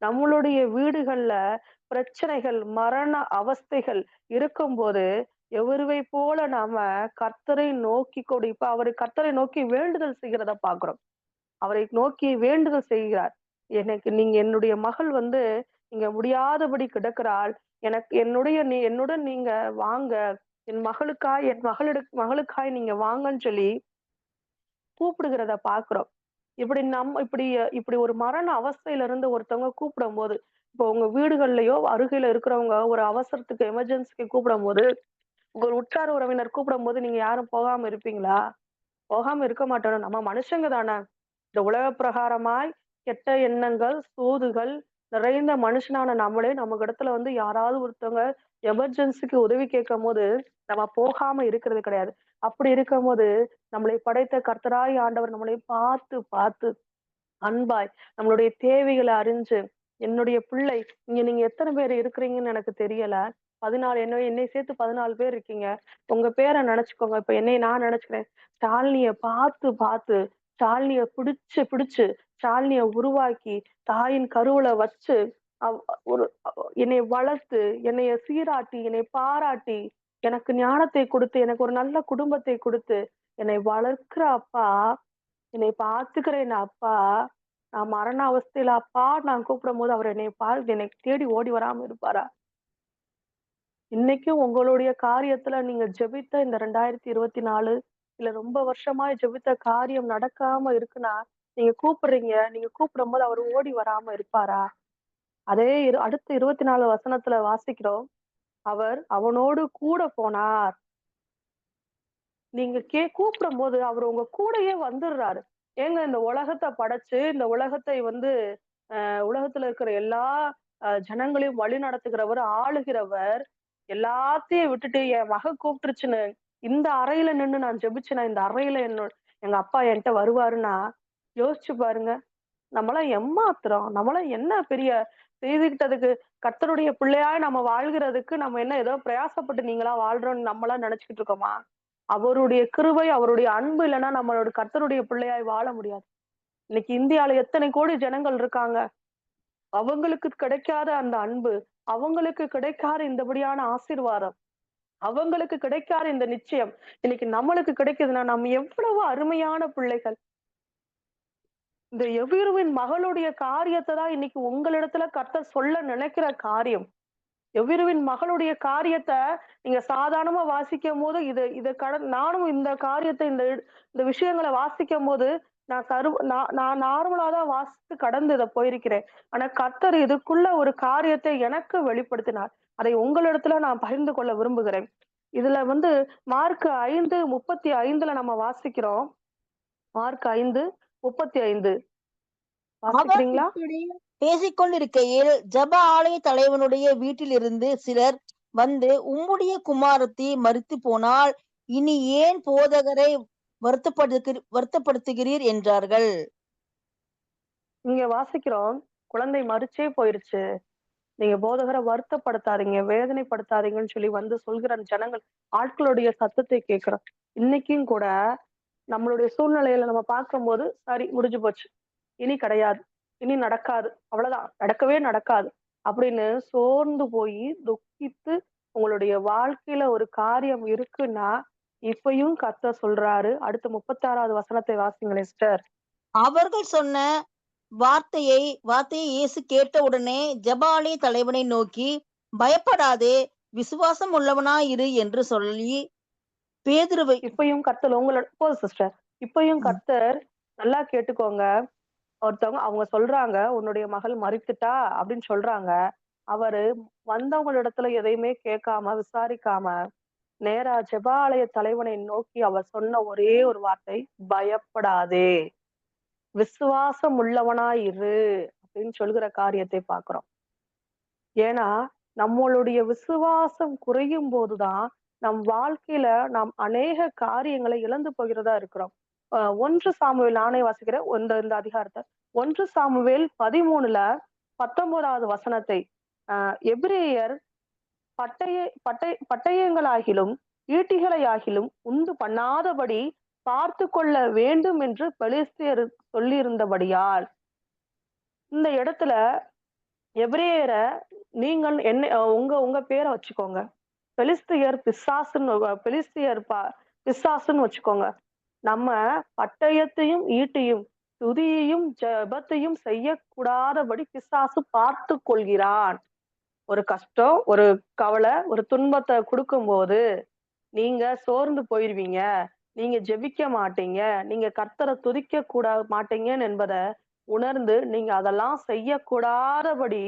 A: நம்மளுடைய வீடுகள்ல பிரச்சனைகள் மரண அவஸ்தைகள் இருக்கும்போது எவருவை போல நாம கர்த்தரை நோக்கி இப்ப அவரு கர்த்தரை நோக்கி வேண்டுதல் செய்கிறத பாக்குறோம். அவரை நோக்கி வேண்டுதல் செய்கிறார். நீங்க என்னுடைய மகள் வந்து இங்க முடியாதபடி கிடக்கிறாள். என்னுடன் நீங்க வாங்க. என் மகளுக்காய் நீங்க வாங்கன்னு சொல்லி கூப்பிடுகிறத பாக்குறோம். இப்படி ஒரு மரண அவஸ்தையில இருந்து ஒருத்தவங்க கூப்பிடும்போது, இப்போ உங்க வீடுகள்லயோ அருகில இருக்கிறவங்க ஒரு அவசரத்துக்கு எமர்ஜென்சிக்கு கூப்பிடும்போது, உங்க உற்றார் உறவினர் கூப்பிடும்போது நீங்க யாரும் போகாம இருப்பீங்களா? போகாம இருக்க மாட்டோம். நம்ம மனுஷங்க தானே. இந்த உலக பிரகாரமாய் கெட்ட எண்ணங்கள், சூதுகள் நிறைந்த மனுஷனான நம்மளே நமக்கு இடத்துல வந்து யாராவது ஒருத்தவங்க எமர்ஜென்சிக்கு உதவி கேட்கும்போது நம்ம போகாம இருக்கிறது கிடையாது. அப்படி இருக்கும்போது நம்மளை படைத்த கர்த்தராய் ஆண்டவர் நம்மளை பார்த்து பார்த்து அன்பாய் நம்மளுடைய தேவைகளை அறிஞ்சு என்னுடைய பிள்ளை நீங்க எத்தனை பேர் இருக்கிறீங்கன்னு எனக்கு தெரியல. 14 என்னை சேர்த்து 14 பேர் இருக்கீங்க. உங்க பேரை நினைச்சுக்கோங்க. இப்ப என்னை நான் நினைச்சுக்கிறேன். ஷாலினிய பார்த்து பார்த்து ஷாலினிய பிடிச்சு பிடிச்சு ஷாலினிய உருவாக்கி தாயின் கருவுல வச்சு ஒரு என்னை வளர்த்து என்னைய சீராட்டி என்னை பாராட்டி எனக்கு ஞானத்தை கொடுத்து எனக்கு ஒரு நல்ல குடும்பத்தை கொடுத்து என்னை வளர்க்கிற அப்பா, என்னை பார்த்துக்கிற என் அப்பா, நான் மரண அவஸ்தையில அப்பா நான் கூப்பிடும்போது அவர் என்னை தேடி ஓடி வராம இருப்பாரா? இன்னைக்கும் உங்களுடைய காரியத்துல நீங்க ஜெபித்த இந்த 2024 இல்ல ரொம்ப வருஷமா ஜெபித்த காரியம் நடக்காம இருக்குன்னா நீங்க கூப்பிடுறீங்க. நீங்க கூப்பிடும்போது அவர் ஓடி வராம இருப்பாரா? அதே அடுத்த 24 வசனத்துல வாசிக்கிறோம். அவர் அவனோடு கூட போனார். நீங்க கூப்பிடும்போது அவர் உங்க கூடயே வந்துடுறாரு. ஏங்க இந்த உலகத்தை படைச்சு இந்த உலகத்தை வந்து உலகத்துல இருக்கிற எல்லா ஜனங்களையும் வழி நடத்துகிறவர், ஆளுகிறவர், எல்லாத்தையும் விட்டுட்டு என் மக கூப்பிட்டுருச்சுன்னு இந்த அறையில நின்னு நான் ஜெபிச்சேனா இந்த அறையில எங்க அப்பா என்கிட்ட வருவாருன்னா யோசிச்சு பாருங்க. நம்மளாம் எம்மாத்திரம், நம்மளாம் என்ன பெரிய செய்துகிட்டதுக்கு கர்த்தருடைய பிள்ளையாய் நம்ம வாழ்கிறதுக்கு நம்ம என்ன ஏதோ பிரயாசப்பட்டு நீங்களா வாழ்றோம்னு நம்மளாம் நினைச்சுக்கிட்டு இருக்கோமா? அவருடைய கிருபை அவருடைய அன்பு இல்லைன்னா நம்மளோட கர்த்தருடைய பிள்ளையாய் வாழ முடியாது. இன்னைக்கு இந்தியால எத்தனை கோடி ஜனங்கள் இருக்காங்க. அவங்களுக்கு கிடைக்காத அந்த அன்பு, அவங்களுக்கு கிடைக்காத இந்தபடியான ஆசீர்வாதம் அவங்களுக்கு கிடைக்காத இந்த நிச்சயம் இன்னைக்கு நம்மளுக்கு கிடைக்குதுன்னா நம்ம எவ்வளவு அருமையான பிள்ளைகள். இந்த எவ்விருவின் மகளுடைய காரியத்தை தான் இன்னைக்கு உங்களிடத்துல கர்த்தர் சொல்ல நினைக்கிற காரியம். எவ்விருவின் மகளுடைய காரியத்தை நீங்க சாதாரணமா வாசிக்கும் போது நானும் இந்த காரியத்தை இந்த விஷயங்களை வாசிக்கும் போது நான் நார்மலா தான் வாசித்து கடந்து இதை போயிருக்கிறேன். ஆனா கர்த்தர் இதுக்குள்ள ஒரு காரியத்தை எனக்கு வெளிப்படுத்தினார். அதை உங்களிடத்துல நான் பகிர்ந்து கொள்ள விரும்புகிறேன். இதுல மார்க் 5:35 நம்ம வாசிக்கிறோம். மார்க் 5:35
B: அவர்
A: வாசிக்கிறீங்களா?
B: இப்படி பேசிக்கொண்டிருக்கையில் ஜெப ஆலய தலைவனுடைய வீட்டிலிருந்து சிலர் வந்து, உம்முடைய குமாரத்தி மரித்து போனால் இனி ஏன் போதகரை வருத்தப்படுத்துகிறீர் என்றார்கள்.
A: இங்க வாசிக்கிறோம், குழந்தை மரிச்சே போயிருச்சு, நீங்க போதகரை வருத்தப்படுத்தாதீங்க, வேதனைப்படுத்தாதீங்கன்னு சொல்லி சொல்கிற ஜனங்கள் ஆட்களுடைய சத்தத்தை கேட்கிறோம். இன்னைக்கும் கூட நம்மளுடைய சூழ்நிலையில நம்ம பார்க்கும்போது சரி முடிஞ்சு போச்சு, இனி கிடையாது, இனி நடக்காது, அவ்வளவுதான், நடக்கவே நடக்காது அப்படின்னு சோர்ந்து போய் துக்கித்து உங்களுடைய வாழ்க்கையில ஒரு காரியம் இருக்குன்னா இப்பயும் கர்த்தர் சொல்றாரு. அடுத்து 36வது வசனத்தை வாசிங்களேன் சிஸ்டர்.
B: அவர்கள் சொன்ன வார்த்தையை இயேசு கேட்ட உடனே ஜெபாலய தலைவனை நோக்கி, பயப்படாதே, விசுவாசம் உள்ளவனாயிரு என்று சொல்லி பேதுருவை
A: இப்பயும் கர்த்தர் போதும் சிஸ்டர். இப்பயும் கர்த்தர் நல்லா கேட்டுக்கோங்க. ஒருத்தவங்க அவங்க சொல்றாங்க, உன்னுடைய மகள் மரித்துட்டா அப்படின்னு சொல்றாங்க. அவரு வந்தவங்களிடத்துல எதையுமே கேட்காம விசாரிக்காம நேரா ஜெபாலய தலைவனை நோக்கி அவர் சொன்ன ஒரே ஒரு வார்த்தை, பயப்படாதே, விசுவாசம் உள்ளவனாயிரு அப்படின்னு சொல்கிற காரியத்தை பார்க்கிறோம். ஏன்னா நம்மளுடைய விசுவாசம் குறையும் போதுதான் நம் வாழ்க்கையில நாம் அநேக காரியங்களை இழந்து போகிறதா இருக்கிறோம். 1 சாமுவேல், நானே வாசிக்கிறேன் இந்த அதிகாரத்தை. 1 சாமுவேல் 13:19 வசனத்தை எபிரேயர் பட்டயங்களாகிலும் ஈட்டிகளையாகிலும் உண்டு பண்ணாதபடி பார்த்து கொள்ள வேண்டும் என்று பெலிஸ்தியர் சொல்லியிருந்தபடியால், இந்த இடத்துல எபிரேயர நீங்கள் என்ன உங்க பேரை வச்சுக்கோங்க. பெலிஸ்தியர் பிசாசுன்னு வச்சுக்கோங்க. நம்ம பட்டயத்தையும் ஈட்டியும் துதியையும் ஜெபத்தையும் செய்யக்கூடாதபடி பிசாசு பார்த்து கொள்கிறான். ஒரு கஷ்டம், ஒரு கவலை, ஒரு துன்பத்தை கொடுக்கும் போது நீங்க சோர்ந்து போயிருவீங்க, நீங்க ஜெபிக்க மாட்டீங்க, நீங்க கர்த்தரை துதிக்க மாட்டீங்கன்னு என்பதை உணர்ந்து நீங்க அதெல்லாம் செய்யக்கூடாதபடி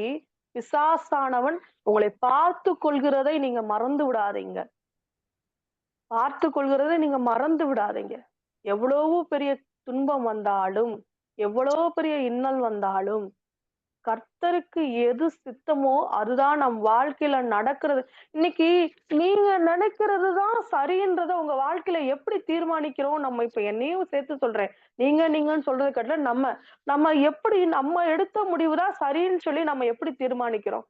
A: பிசாசானவன் உங்களை பார்த்து கொள்கிறதை நீங்க மறந்து விடாதீங்க. பார்த்து கொள்கிறதை நீங்க மறந்து விடாதீங்க. எவ்வளவு பெரிய துன்பம் வந்தாலும், எவ்வளவு பெரிய இன்னல் வந்தாலும், கர்த்தருக்கு எது சித்தமோ அதுதான் நம் வாழ்க்கையில நடக்கிறது. இன்னைக்கு நீங்க நினைக்கிறதுதான் சரின்றத உங்க வாழ்க்கையில எப்படி தீர்மானிக்கிறோம்? நம்ம இப்ப என்னையும் சேர்த்து சொல்றேன். நீங்கன்னு சொல்றது கட்டல நம்ம எப்படி நம்ம எடுத்த முடிவுதான் சரின்னு சொல்லி நம்ம எப்படி தீர்மானிக்கிறோம்?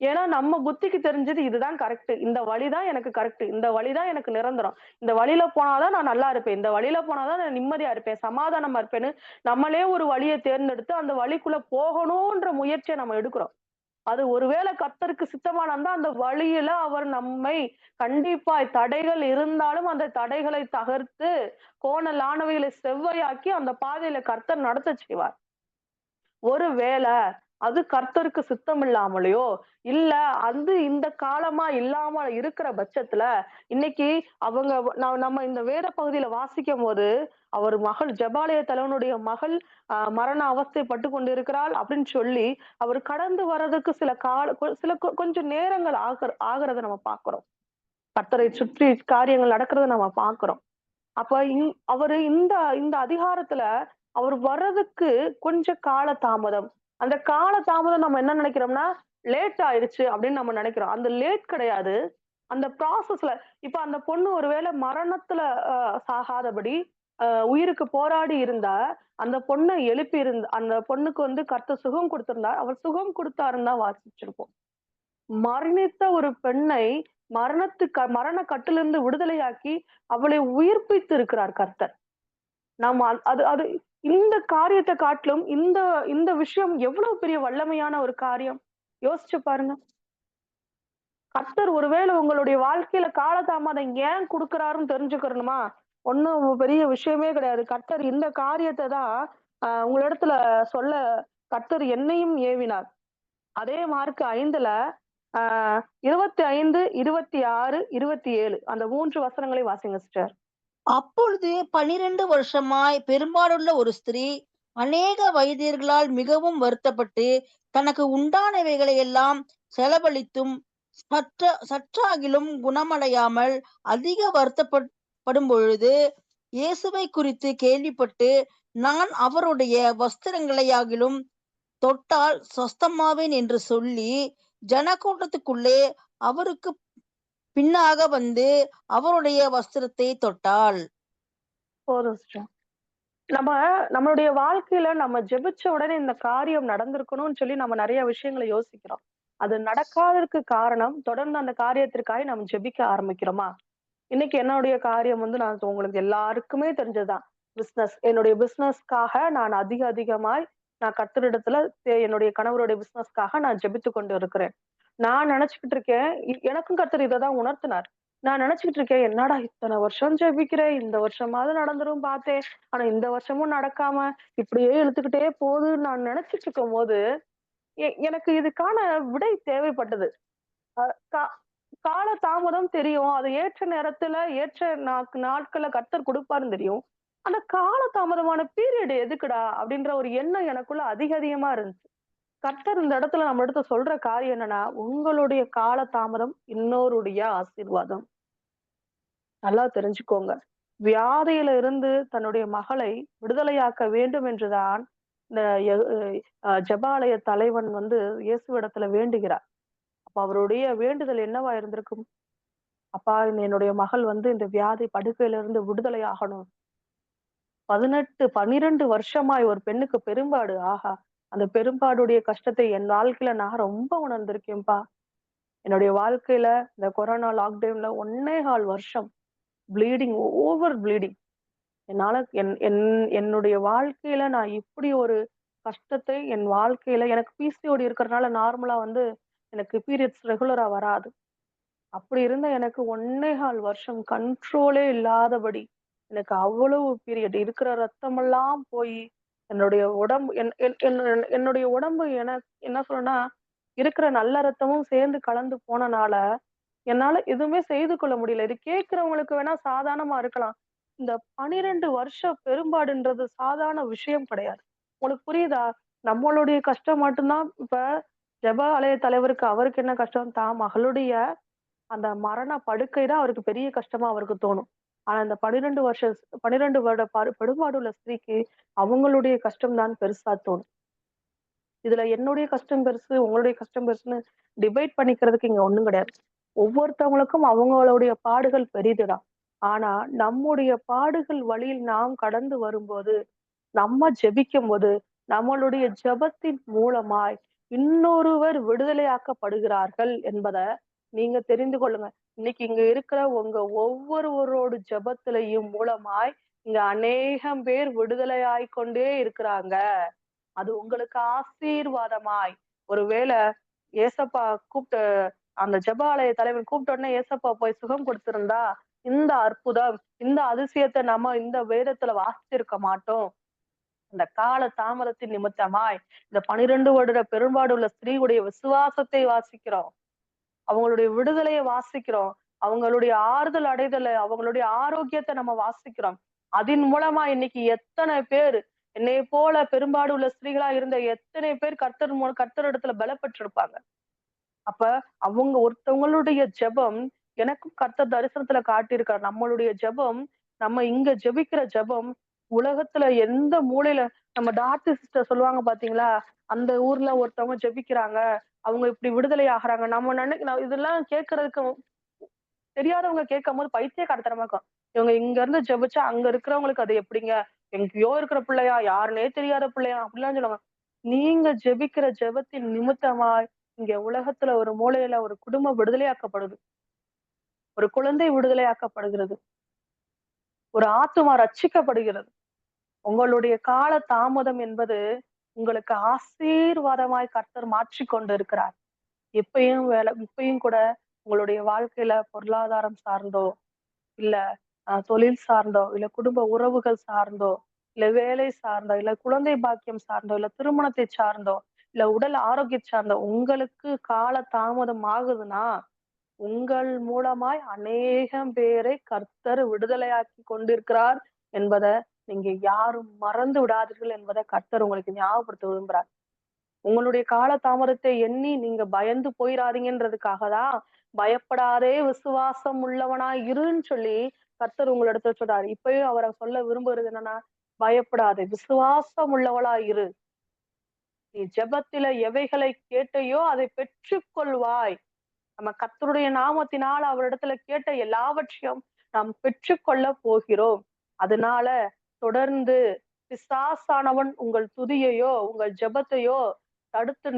A: ஏன்னா நம்ம புத்திக்கு தெரிஞ்சது இதுதான் கரெக்ட், இந்த வழிதான் எனக்கு கரெக்ட், இந்த வழிதான் எனக்கு நிரந்தரம், இந்த வழியில போனாதான் நான் நல்லா இருப்பேன், இந்த வழியில போனாதான் நான் நிம்மதியா இருப்பேன், சமாதானமா இருப்பேன்னு நம்மளே ஒரு வழியை தேர்ந்தெடுத்து அந்த வழிக்குள்ள போகணும்ன்ற முயற்சியை நம்ம எடுக்கிறோம். அது ஒருவேளை கர்த்தருக்கு சித்தமானதா அந்த வழியில அவர் நம்மை கண்டிப்பாய் தடைகள் இருந்தாலும் அந்த தடைகளை தகர்த்து கோணலானவைகளை செவ்வையாக்கி அந்த பாதையில கர்த்தர் நடத்த செய்வார். ஒருவேளை அது கர்த்தருக்கு சித்தம் இல்லாமலையோ இல்ல அது இந்த காலமா இல்லாம இருக்கிற பட்சத்துல இன்னைக்கு நம்ம இந்த வேத பகுதியில வாசிக்கும் போது அவர் மகள் ஜெபாலய தலைவனுடைய மகள் மரண அவஸ்தைப்பட்டு கொண்டிருக்கிறாள் அப்படின்னு சொல்லி அவர் கடந்து வர்றதுக்கு கொஞ்சம் நேரங்கள் ஆகிறத நம்ம பாக்குறோம். கர்த்தரை சுற்றி காரியங்கள் நடக்கிறத நம்ம பாக்குறோம். அப்ப அவரு இந்த அதிகாரத்துல அவர் வர்றதுக்கு கொஞ்சம் கால தாமதம். அந்த கால தாமதம் நம்ம என்ன நினைக்கிறோம்னா லேட் ஆயிடுச்சு அப்படின்னு நம்ம நினைக்கிறோம். அந்த லேட் கிடையாது. அந்த ப்ராசஸ்ல இப்ப அந்த பொண்ணு ஒருவேளை மரணத்துல சாகாதபடி உயிருக்கு போராடி இருந்தா அந்த பொண்ணை எழுப்பி அந்த பொண்ணுக்கு கர்த்தர் சுகம் கொடுத்திருந்தா அவர் சுகம் கொடுத்தாருன்னு தான் வாசிச்சிருப்போம். மரணித்த ஒரு பெண்ணை மரண கட்டிலிருந்து விடுதலையாக்கி அவளை உயிர்ப்பித்து இருக்கிறார் கர்த்தர். நாம அது இந்த காரியத்தை காட்டிலும் இந்த விஷயம் எவ்வளவு பெரிய வல்லமையான ஒரு காரியம். யோசிச்சு பாருங்க. கர்த்தர் ஒருவேளை உங்களுடைய வாழ்க்கையில காலதாமதம் ஏன் குடுக்குறாருன்னு தெரிஞ்சுக்கணுமா? ஒண்ணும் பெரிய விஷயமே கிடையாது. கர்த்தர் இந்த காரியத்த தான் உங்களிடத்துல சொல்ல கர்த்தர் என்னையும் ஏவினார். அதே மார்க் 5ல ஆ 25, 26, 27 அந்த 3 வசனங்களை வாசிங்க சிஸ்டர்.
B: அப்பொழுது 12 வருஷமாய் பெரும்பாடுள்ள ஒரு ஸ்திரீ அநேக வைத்தியர்களால் மிகவும் வருத்தப்பட்டு தனக்கு உண்டானவைகளை எல்லாம் செலவழித்தும் சற்றாகிலும் குணமடையாமல் அதிக வருத்தப்படும் பொழுது இயேசுவை குறித்து கேள்விப்பட்டு, நான் அவருடைய வஸ்திரங்களையாகிலும் தொட்டால் சொஸ்தமாவேன் என்று சொல்லி ஜனக்கூட்டத்துக்குள்ளே அவருக்கு பின்னாக வந்து அவருடைய வஸ்திரத்தை தொட்டாள்.
A: போதும் சிஸ்டர். நம்ம நம்மளுடைய வாழ்க்கையில நம்ம ஜெபிச்ச உடனே இந்த காரியம் நடந்திருக்கணும்னு சொல்லி நம்ம நிறைய விஷயங்களை யோசிக்கிறோம். அது நடக்காததற்கு காரணம் தொடர்ந்து அந்த காரியத்திற்காக நம்ம ஜெபிக்க ஆரம்பிக்கிறோமா? இன்னைக்கு என்னுடைய காரியம் வந்து நான் உங்களுக்கு எல்லாருக்குமே தெரிஞ்சதுதான். என்னுடைய பிசினஸ்க்காக நான் அதிகமாய் நான் கர்த்தரிடத்துல என்னுடைய கணவருடைய பிசினஸ்க்காக நான் ஜெபித்துக் கொண்டு இருக்கிறேன். நான் நினைச்சுக்கிட்டு இருக்கேன் எனக்கும் கர்த்தர் இததான் உணர்த்தினார். நான் நினைச்சுக்கிட்டு இருக்கேன், என்னடா இத்தனை வருஷம் ஜெபிக்கிறேன், இந்த வருஷமாவது நடந்துரும் பார்த்தேன். ஆனா இந்த வருஷமும் நடக்காம இப்படியே இழுத்துக்கிட்டே போகுதுன்னு நான் நினைச்சிட்டு இருக்கும்போது, எனக்கு இதுக்கான விடை தேவைப்பட்டது. அ கா கால தாமதம் தெரியும். அது ஏற்ற நேரத்துல, ஏற்ற நாட்கள்ல கர்த்தர் குடுப்பாருன்னு தெரியும். ஆனா கால தாமதமான பீரியட் எதுக்குடா? அப்படின்ற ஒரு எண்ணம் எனக்குள்ள அதிகமா இருந்துச்சு. கர்த்தர் இந்த இடத்துல நம்ம இடத்துல சொல்ற காரியம் என்னன்னா, உங்களுடைய கால தாமதம் இன்னோருடைய ஆசீர்வாதம். நல்லா தெரிஞ்சுக்கோங்க. வியாதியில இருந்து தன்னுடைய மகளை விடுதலையாக்க வேண்டும் என்றுதான் இந்த எ ஜெபாலய தலைவன் வந்து இயேசுவிடத்துல வேண்டுகிறார். அப்ப அவருடைய வேண்டுதல் என்னவா இருந்திருக்கும்? அப்பா என்னுடைய மகள் வந்து இந்த வியாதி படுக்கையில இருந்து விடுதலை ஆகணும். 12 வருஷமாய் ஒரு பெண்ணுக்கு பெரும்பாடு. ஆஹா! அந்த பெரும்பாடுடைய கஷ்டத்தை என் வாழ்க்கையில நான் ரொம்ப உணர்ந்திருக்கேன்ப்பா. என்னுடைய வாழ்க்கையில இந்த கொரோனா லாக்டவுன்ல 1 1/4 வருஷம் ப்ளீடிங் ஓவர் ப்ளீடிங். என்னால என்னுடைய வாழ்க்கையில நான் இப்படி ஒரு கஷ்டத்தை என் வாழ்க்கையில எனக்கு பிசிஓடி இருக்கிறதுனால நார்மலா வந்து எனக்கு பீரியட்ஸ் ரெகுலரா வராது. அப்படி இருந்த எனக்கு 1 1/4 வருஷம் கண்ட்ரோலே இல்லாதபடி, எனக்கு அவ்வளவு பீரியட் இருக்கிற ரத்தமெல்லாம் போயி, என்னுடைய உடம்பு என் என் என் என்னுடைய உடம்பு என்ன சொல்லணும்னா, இருக்கிற நல்ல ரத்தமும் சேர்ந்து கலந்து போனனால, என்னால எதுவுமே செய்து கொள்ள முடியல. இது கேட்கிறவங்களுக்கு வேணா சாதாரணமா இருக்கலாம். இந்த 12 வருஷ பெரும்பாடுன்றது சாதாரண விஷயம் கிடையாது. உங்களுக்கு புரியுதா? நம்மளுடைய கஷ்டம் மட்டும் தான் இப்ப ஜெப ஆலய தலைவருக்கு அவருக்கு என்ன கஷ்டம்? தான் மகளுடைய அந்த மரண படுக்கை தான் அவருக்கு பெரிய கஷ்டமா அவருக்கு தோணும். ஆனா இந்த 12 வருட படுபாடுள்ள ஸ்திரீக்கு அவங்களுடைய கஷ்டம் தான் பெருசா தோணும். இதுல என்னுடைய கஷ்டம் பெருசு, உங்களுடைய கஷ்டம் பெருசுன்னு டிபேட் பண்ணிக்கிறதுக்கு இங்க ஒண்ணும் கிடையாது. ஒவ்வொருத்தவங்களுக்கும் அவங்களுடைய பாடுகள் பெரிதுதான். ஆனா நம்முடைய பாடுகள் வழியில் நாம் கடந்து வரும்போது, நம்ம ஜெபிக்கும்போது, நம்மளுடைய ஜெபத்தின் மூலமாய் இன்னொருவர் விடுதலையாக்கப்படுகிறார்கள் என்பத நீங்க தெரிந்து கொள்ளுங்க. இன்னைக்கு இங்க இருக்கிற உங்க ஒவ்வொருவரோட ஜெபத்திலையும் மூலமாய் இங்க அநேகம் பேர் விடுதலையாய்க் கொண்டே இருக்கிறாங்க. அது உங்களுக்கு ஆசீர்வாதமாய் ஒருவேளை ஏசப்பா கூப்பிட்டு அந்த ஜெபாலய தலைவன் கூப்பிட்ட உடனே ஏசப்பா போய் சுகம் கொடுத்திருந்தா இந்த அற்புதம், இந்த அதிசயத்தை நம்ம இந்த வேதத்துல வாசிச்சிருக்க மாட்டோம். இந்த கால தாமதத்தின் நிமித்தமாய் இந்த 12 வருட பெரும்பாடுள்ள ஸ்திரீயுடைய விசுவாசத்தை வாசிக்கிறோம். அவங்களுடைய விடுதலையை வாசிக்கிறோம். அவங்களுடைய ஆறுதல் அடைதல, அவங்களுடைய ஆரோக்கியத்தை நம்ம வாசிக்கிறோம். அதன் மூலமா இன்னைக்கு எத்தனை பேர் என்னைய போல பெரும்பாடு உள்ள ஸ்திரீகளா இருந்த எத்தனை பேர் கர்த்தரிடத்துல பலப்பட்டிருப்பாங்க. அப்ப அவங்க ஒருத்தவங்களுடைய ஜெபம் எனக்கும் கர்த்தர் தரிசனத்துல காட்டியிருக்கார். நம்மளுடைய ஜெபம் நம்ம இங்க ஜெபிக்கிற ஜெபம் உலகத்துல எந்த மூலையில நம்ம டாக்டர் சிஸ்டர் சொல்லுவாங்க பாத்தீங்களா? அந்த ஊர்ல ஒருத்தவங்க ஜெபிக்கிறாங்க. அவங்க இப்படி விடுதலை ஆகுறாங்க. இதெல்லாம் கேட்கறதுக்கு தெரியாதவங்க கேட்கும்போது பைத்தியக்காரத்தனமா இருக்கும். இவங்க இங்க இருந்து ஜெபிச்சா அங்க இருக்கிறவங்களுக்கு அது எப்படிங்க? எங்கேயோ இருக்கிற பிள்ளையா? யாருன்னே தெரியாத பிள்ளையா? அப்படிலாம் சொல்லுவாங்க. நீங்க ஜெபிக்கிற ஜெபத்தின் நிமித்தமாய் இங்க உலகத்துல ஒரு மூலையில ஒரு குடும்பம் விடுதலையாக்கப்படுது. ஒரு குழந்தை விடுதலையாக்கப்படுகிறது. ஒரு ஆத்துமா ரட்சிக்கப்படுகிறது. உங்களுடைய கால தாமதம் என்பது உங்களுக்கு ஆசீர்வாதமாய் கர்த்தர் மாற்றிக் கொண்டிருக்கிறார். இப்பயும் கூட உங்களுடைய வாழ்க்கையில பொருளாதாரம் சார்ந்தோ, இல்ல தொழில் சார்ந்தோ, இல்ல குடும்ப உறவுகள் சார்ந்தோ, இல்ல வேலை சார்ந்தோ, இல்ல குழந்தை பாக்கியம் சார்ந்தோ, இல்ல திருமணத்தை சார்ந்தோ, இல்ல உடல் ஆரோக்கியம் சார்ந்தோ உங்களுக்கு கால தாமதம் ஆகுதுன்னா, உங்கள் மூலமாய் அநேகம் பேரை கர்த்தர் விடுதலையாக்கி கொண்டிருக்கிறார் என்பத நீங்க யாரும் மறந்து விடாதீர்கள் என்பதை கர்த்தர் உங்களுக்கு ஞாபகப்படுத்த விரும்புறார். உங்களுடைய கால தாமதத்தை எண்ணி நீங்க பயந்து போயிராதீங்கன்றதுக்காக தான் பயப்படாதே விசுவாசம் உள்ளவனாய் இருன்னு சொல்லி கர்த்தர் உங்களிடத்துல சொல்றாரு. இப்பயும் அவரை சொல்ல விரும்புறது என்னன்னா, பயப்படாதே விசுவாசம் உள்ளவளாய் இரு. நீ ஜெபத்தில எவைகளை கேட்டையோ அதை பெற்றுக் கொள்வாய். நம்ம கர்த்தருடைய நாமத்தினால் அவரிடத்துல கேட்ட எல்லாவற்றையும் நாம் பெற்றுக்கொள்ள போகிறோம். அதனால தொடர்ந்து பிசாசானவன் உங்கள் துதியையோ உங்கள் ஜெபத்தையோ தடுத்து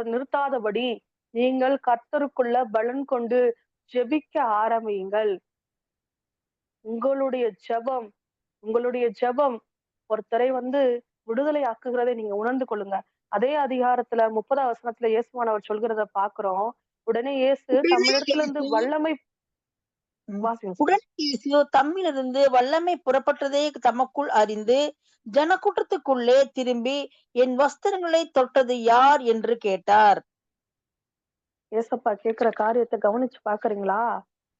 A: நிறுத்தாதபடி நீங்கள் கர்த்தருக்குள்ள பலன் கொண்டு ஜெபிக்க ஆரம்பியுங்கள். உங்களுடைய ஜெபம் உங்களுடைய ஜெபம் ஒருத்தரை விடுதலை ஆக்குகிறதை நீங்க உணர்ந்து கொள்ளுங்க. அதே அதிகாரத்துல 30ஆம் வசனத்துல இயேசுவானவர் சொல்கிறத பார்க்கிறோம். உடனே இயேசு
B: உடனே
A: தம்மிடத்துல இருந்து
B: இயேசு
A: வல்லமை
B: ம்.
A: வாசிங்க sister.
B: உடனே இயேசு தம்மிலிருந்து வல்லமை புறப்பட்டதை தமக்குள் அறிந்து ஜனக்கூட்டத்துக்குள்ளே திரும்பி, என் வஸ்திரங்களை தொட்டது யார் என்று கேட்டார்.
A: ஏசப்பா கேட்கிற காரியத்தை கவனிச்சு பாக்குறீங்களா?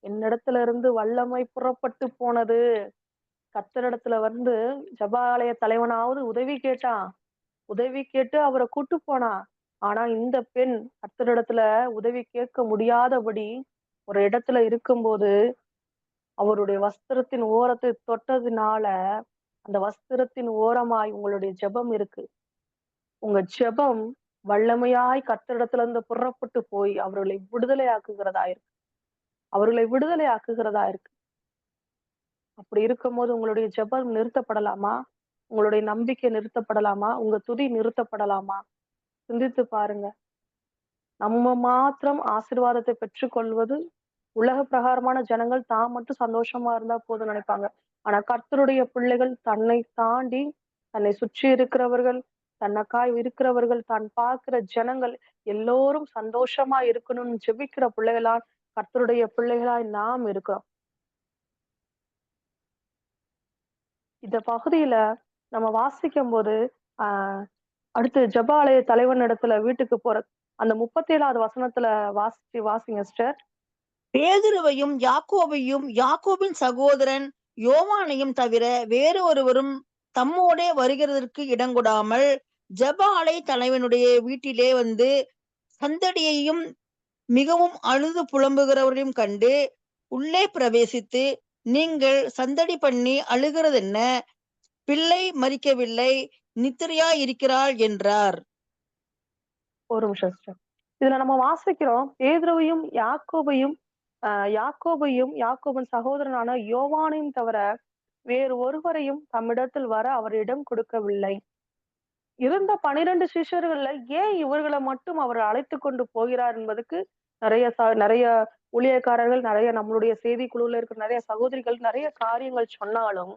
A: என்னிடத்துல இருந்து வல்லமை புறப்பட்டு போனது. கர்த்தரிடத்துல ஜெபாலய தலைவனாவது உதவி கேட்டான். உதவி கேட்டு அவரை கூட்டு போனான். ஆனா இந்த பெண் கர்த்தரிடத்துல உதவி கேட்க முடியாதபடி ஒரு இடத்துல இருக்கும்போது அவருடைய வஸ்திரத்தின் ஓரத்தை தொட்டதுனால அந்த வஸ்திரத்தின் ஓரமாய் உங்களுடைய ஜெபம் இருக்கு. உங்க ஜெபம் வல்லமையாய் கர்த்தரிடத்துல இருந்து புறப்பட்டு போய் அவர்களை விடுதலை ஆக்குகிறதா இருக்கு. அவர்களை விடுதலை ஆக்குகிறதா இருக்கு. அப்படி இருக்கும்போது உங்களுடைய ஜெபம் நிறுத்தப்படலாமா? உங்களுடைய நம்பிக்கை நிறுத்தப்படலாமா? உங்க துதி நிறுத்தப்படலாமா? சிந்தித்து பாருங்க. நம்ம மாத்திரம் ஆசீர்வாதத்தை பெற்றுக்கொள்வது உலக பிரகாரமான ஜனங்கள் தான் மட்டும் சந்தோஷமா இருந்தா போதும்னு நினைப்பாங்க. ஆனா கர்த்தருடைய பிள்ளைகள் தன்னை தாண்டி தன்னை சுற்றி இருக்கிறவர்கள், தனக்காய் இருக்கிறவர்கள், தான் பார்க்கிற ஜனங்கள் எல்லோரும் சந்தோஷமா இருக்கணும்னு ஜெபிக்கிற பிள்ளைகளால் கர்த்தருடைய பிள்ளைகளாய் நாம் இருக்கிறோம். இந்த பகுதியில நம்ம வாசிக்கும் போது ஆஹ் அடுத்து ஜெபாலய தலைவன் இடத்துல வீட்டுக்கு போற அந்த 37வது வசனத்துல வாசிங்க சிஸ்டர்.
B: பேதுருவையும் யாக்கோபையும் யாக்கோபின் சகோதரன் யோவானையும் தவிர வேறு ஒருவரும் தம்மோடே வருகிறதற்கு இடங்கொடாமல் ஜெப ஆலய தலைவனுடைய வீட்டிலே சந்தடியையும் மிகவும் அழுது புலம்புகிறவரையும் கண்டு உள்ளே பிரவேசித்து, நீங்கள் சந்தடி பண்ணி அழுகிறதென்ன? பிள்ளை மரிக்கவில்லை, நித்திரையாய் இருக்கிறாள் என்றார்.
A: ஒரு நிமிஷம் சிஸ்டர். இதுல நம்ம வாசிக்கிறோம் பேதுருவையும் யாக்கோபின் சகோதரனான யோவானையும் தவிர வேறு ஒருவரையும் தம்மிடத்தில் வர அவர் இடம் கொடுக்கவில்லை. இருந்த 12 சிஷ்யர்கள்ல ஏன் இவர்களை மட்டும் அவர் அழைத்து கொண்டு போகிறார் என்பதுக்கு நிறைய ஊழியக்காரர்கள், நிறைய நம்மளுடைய செய்தி குழுல இருக்கிற நிறைய சகோதரிகள் நிறைய காரியங்கள் சொன்னாலும்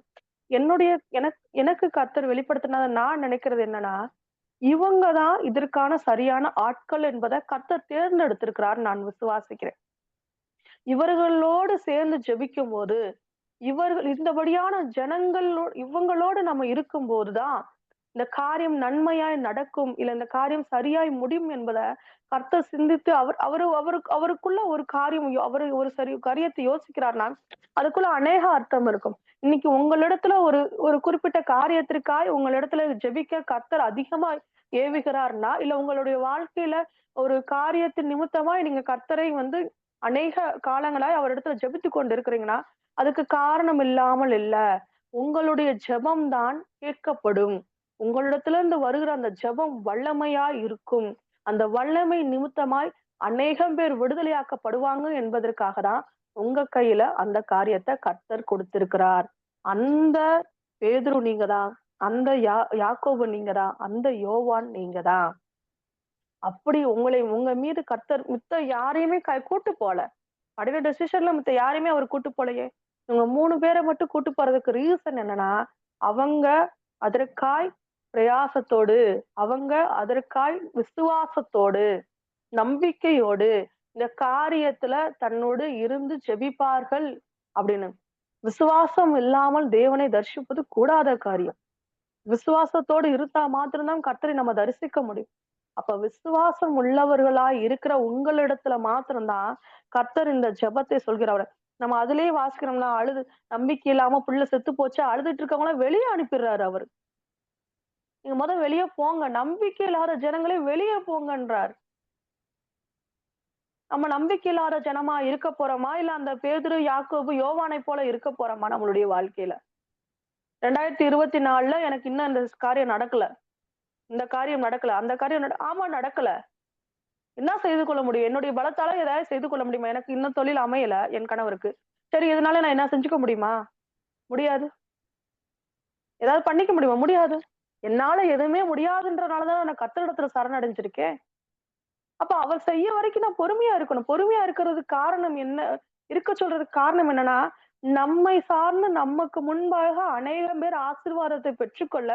A: எனக்கு கர்த்தர் வெளிப்படுத்தினதை நான் நினைக்கிறது என்னன்னா, இவங்கதான் இதற்கான சரியான ஆட்கள் என்பதை கர்த்தர் தேர்ந்தெடுத்திருக்கிறார் நான் விசுவாசிக்கிறேன். இவர்களோடு சேர்ந்து ஜெபிக்கும் போது இந்தபடியான இவங்களோடு நம்ம இருக்கும் போதுதான் இந்த காரியம் நன்மையாய் நடக்கும், இல்ல இந்த காரியம் சரியாய் முடியும் என்பதை கர்த்தர் சிந்தித்து அவருக்குள்ள ஒரு காரியம் ஒரு காரியத்தை யோசிக்கிறார்னா அதுக்குள்ள அநேக அர்த்தம் இருக்கும். இன்னைக்கு உங்களிடத்துல ஒரு குறிப்பிட்ட காரியத்திற்காய் உங்களிடத்துல ஜெபிக்க கர்த்தர் அதிகமா ஏவுகிறார்னா, இல்ல உங்களுடைய வாழ்க்கையில ஒரு காரியத்தின் நிமித்தமாய் நீங்க கர்த்தரை அநேக காலங்களாய் அவரிடத்துல ஜெபித்து கொண்டு இருக்கிறீங்கன்னா அதுக்கு காரணம் இல்லாமல் இல்ல. உங்களுடைய ஜெபம் தான் கேட்கப்படும். உங்களிடத்துல இருந்து வருகிற அந்த ஜெபம் வல்லமையா இருக்கும். அந்த வல்லமை நிமித்தமாய் அநேகம் பேர் விடுதலையாக்கப்படுவாங்க என்பதற்காக தான் உங்க கையில அந்த காரியத்தை கர்த்தர் கொடுத்திருக்கிறார். அந்த பேதுரு நீங்கதான், அந்த யாக்கோபு நீங்கதான், அந்த யோவான் நீங்கதான். அப்படி உங்க மீது கர்த்தர் மித்த யாரையுமே கூட்டு போல. 12 டிசிஷன்ல மித்த யாரையுமே அவர் கூட்டு போலையே. இவங்க 3 பேரை மட்டும் கூட்டு போறதுக்கு ரீசன் என்னன்னா, அவங்க அதற்காய் பிரயாசத்தோடு, அவங்க அதற்காய் விசுவாசத்தோடு, நம்பிக்கையோடு, இந்த காரியத்துல தன்னோடு இருந்து ஜெபிப்பார்கள் அப்படின்னு. விசுவாசம் இல்லாமல் தேவனை தரிசிப்பது கூடாத காரியம். விசுவாசத்தோடு இருந்தா மாத்திரம்தான் கர்த்தரை நம்ம தரிசிக்க முடியும். அப்ப விசுவாசம் உள்ளவர்களாய் இருக்கிற உங்களிடத்துல மாத்திரம்தான் கர்த்தர் இந்த ஜெபத்தை சொல்கிறவர். நம்ம அதிலேயே வாசிக்கிறோம்னா, நம்பிக்கை இல்லாம புள்ள செத்து போச்சு அழுதுட்டு இருக்கவங்கள வெளியே அனுப்பிடுறாரு அவரு. நீங்க வெளியே போங்க, நம்பிக்கை இல்லாத ஜனங்களே வெளியே போங்கன்றார். நம்ம நம்பிக்கை இல்லாத ஜனமா இருக்க போறோமா, இல்ல அந்த பேதுரு, யாக்கோபு, யோவானை போல இருக்க போறோமா நம்மளுடைய வாழ்க்கையில? 2024ல எனக்கு இன்னும் இந்த காரியம் நடக்கல, இந்த காரியம் நடக்கல, அந்த காரியம் ஆமா நடக்கல. என்ன செய்து கொள்ள முடியும்? என்னுடைய பலத்தால ஏதாவது செய்து கொள்ள முடியுமா? எனக்கு இன்னும் தொழில் அமையல என் கணவருக்கு. சரி, இதனால நான் என்ன செஞ்சுக்க முடியுமா? முடியாது. ஏதாவது பண்ணிக்க முடியுமா? முடியாது. என்னால எதுவுமே முடியாதுன்றனாலதான் நான் கர்த்தரிடத்துல சரணடைஞ்சிருக்கேன். அப்ப அவர் செய்ய வரைக்கும் நான் பொறுமையா இருக்கணும். பொறுமையா இருக்கிறதுக்கு காரணம் என்ன? இருக்க சொல்றதுக்கு காரணம் என்னன்னா, நம்மை சார்ந்து நமக்கு முன்பாக அநேகம் பேர் ஆசீர்வாதத்தை பெற்றுக்கொள்ள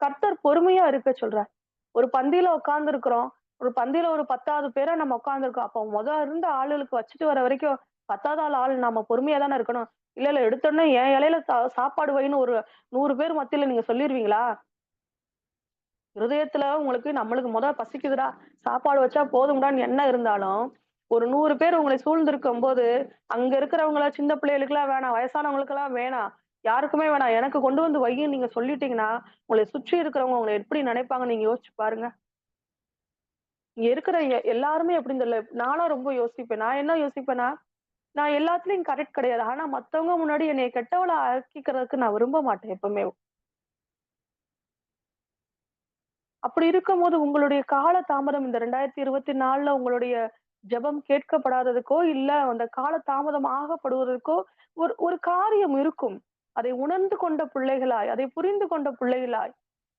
A: கர்த்தர் பொறுமையா இருக்க சொல்றார். ஒரு பந்தியில உட்கார்ந்து இருக்கிறோம். ஒரு பந்தியில ஒரு 10வது பேரா நம்ம உட்கார்ந்துருக்கோம். அப்ப இருந்த ஆளுகளுக்கு வச்சுட்டு வர வரைக்கும் 10வது ஆள் நாம பொறுமையா தானே இருக்கணும். இல்ல எடுத்தோடனே என் இலையில சாப்பாடு வைன்னு ஒரு 100 பேர் மத்தியில நீங்க சொல்லிருவீங்களா? இருதயத்துல உங்களுக்கு நம்மளுக்கு பசிக்குதுடா, சாப்பாடு வச்சா போதும்டான்னு என்ன இருந்தாலும், ஒரு 100 பேர் உங்களை சூழ்ந்திருக்கும் போது, அங்க இருக்கிறவங்கள சின்ன பிள்ளைகளுக்கெல்லாம் வேணாம், வயசானவங்களுக்கெல்லாம் வேணாம், யாருக்குமே வேணாம். எனக்கு கொண்டு வந்து வையின்னு நீங்க சொல்லிட்டீங்கன்னா, உங்களை சுற்றி இருக்கிறவங்க உங்களை எப்படி நினைப்பாங்கன்னு நீங்க யோசிச்சு பாருங்க. இங்க இருக்கிற எல்லாருமே எப்படின்னு தெரியல. நானும் ரொம்ப யோசிப்பேன். நான் என்ன யோசிப்பேன்னா, நான் எல்லாத்துலயும் கரெக்ட் கிடையாது. ஆனா மத்தவங்க முன்னாடி என்னைய கெட்டவளா ஆக்கிக்கிறதுக்கு நான் விரும்ப மாட்டேன் எப்பவுமே. அப்படி இருக்கும்போது உங்களுடைய கால தாமதம் இந்த 2024ல உங்களுடைய ஜெபம் கேட்கப்படாததுக்கோ, இல்ல அந்த கால தாமதம் ஆகப்படுவதற்கோ ஒரு ஒரு காரியம் இருக்கும். அதை உணர்ந்து கொண்ட பிள்ளைகளாய், அதை புரிந்து கொண்ட பிள்ளைகளாய்,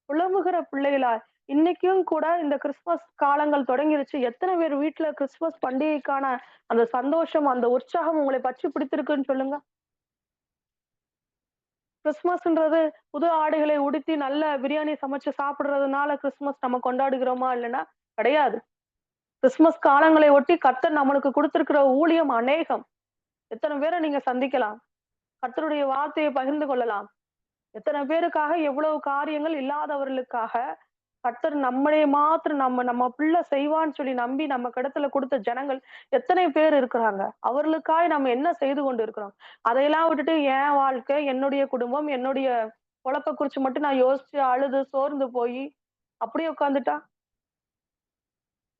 A: புலம்புகிற பிள்ளைகளாய், இன்னைக்கும் கூட இந்த கிறிஸ்துமஸ் காலங்கள் தொடங்கிருச்சு. எத்தனை பேர் வீட்ல கிறிஸ்துமஸ் பண்டிகைக்கான அந்த சந்தோஷம், அந்த உற்சாகம் உங்களை பற்றி பிடித்திருக்குன்னு சொல்லுங்க. கிறிஸ்துமஸ்ன்றது புது ஆடைகளை உடுத்தி நல்ல பிரியாணி சமைச்சு சாப்பிடுறதுனால கிறிஸ்துமஸ் நம்ம கொண்டாடுகிறோமா? இல்லைன்னா கிடையாது. கிறிஸ்துமஸ் காலங்களை ஒட்டி கர்த்தர் நம்மளுக்கு கொடுத்திருக்கிற ஊழியம் அநேகம். எத்தனை பேரை நீங்க சந்திக்கலாம். கர்த்தருடைய வார்த்தையை பகிர்ந்து கொள்ளலாம். எத்தனை பேருக்காக எவ்வளவு காரியங்கள் இல்லாதவர்களுக்காக கர்த்தர் நம்மளே மாத்திரம் நம்ம நம்ம பிள்ளை செய்வான்னு சொல்லி நம்பி நம்ம கிடத்துல கொடுத்த ஜனங்கள் எத்தனை பேர் இருக்கிறாங்க. அவர்களுக்காய் நம்ம என்ன செய்து கொண்டு இருக்கிறோம்? அதையெல்லாம் விட்டுட்டு என் வாழ்க்கை, என்னுடைய குடும்பம், என்னுடைய பொழப்ப குறிச்சு மட்டும் நான் யோசிச்சு அழுது சோர்ந்து போய் அப்படியே உட்கார்ந்துட்டா,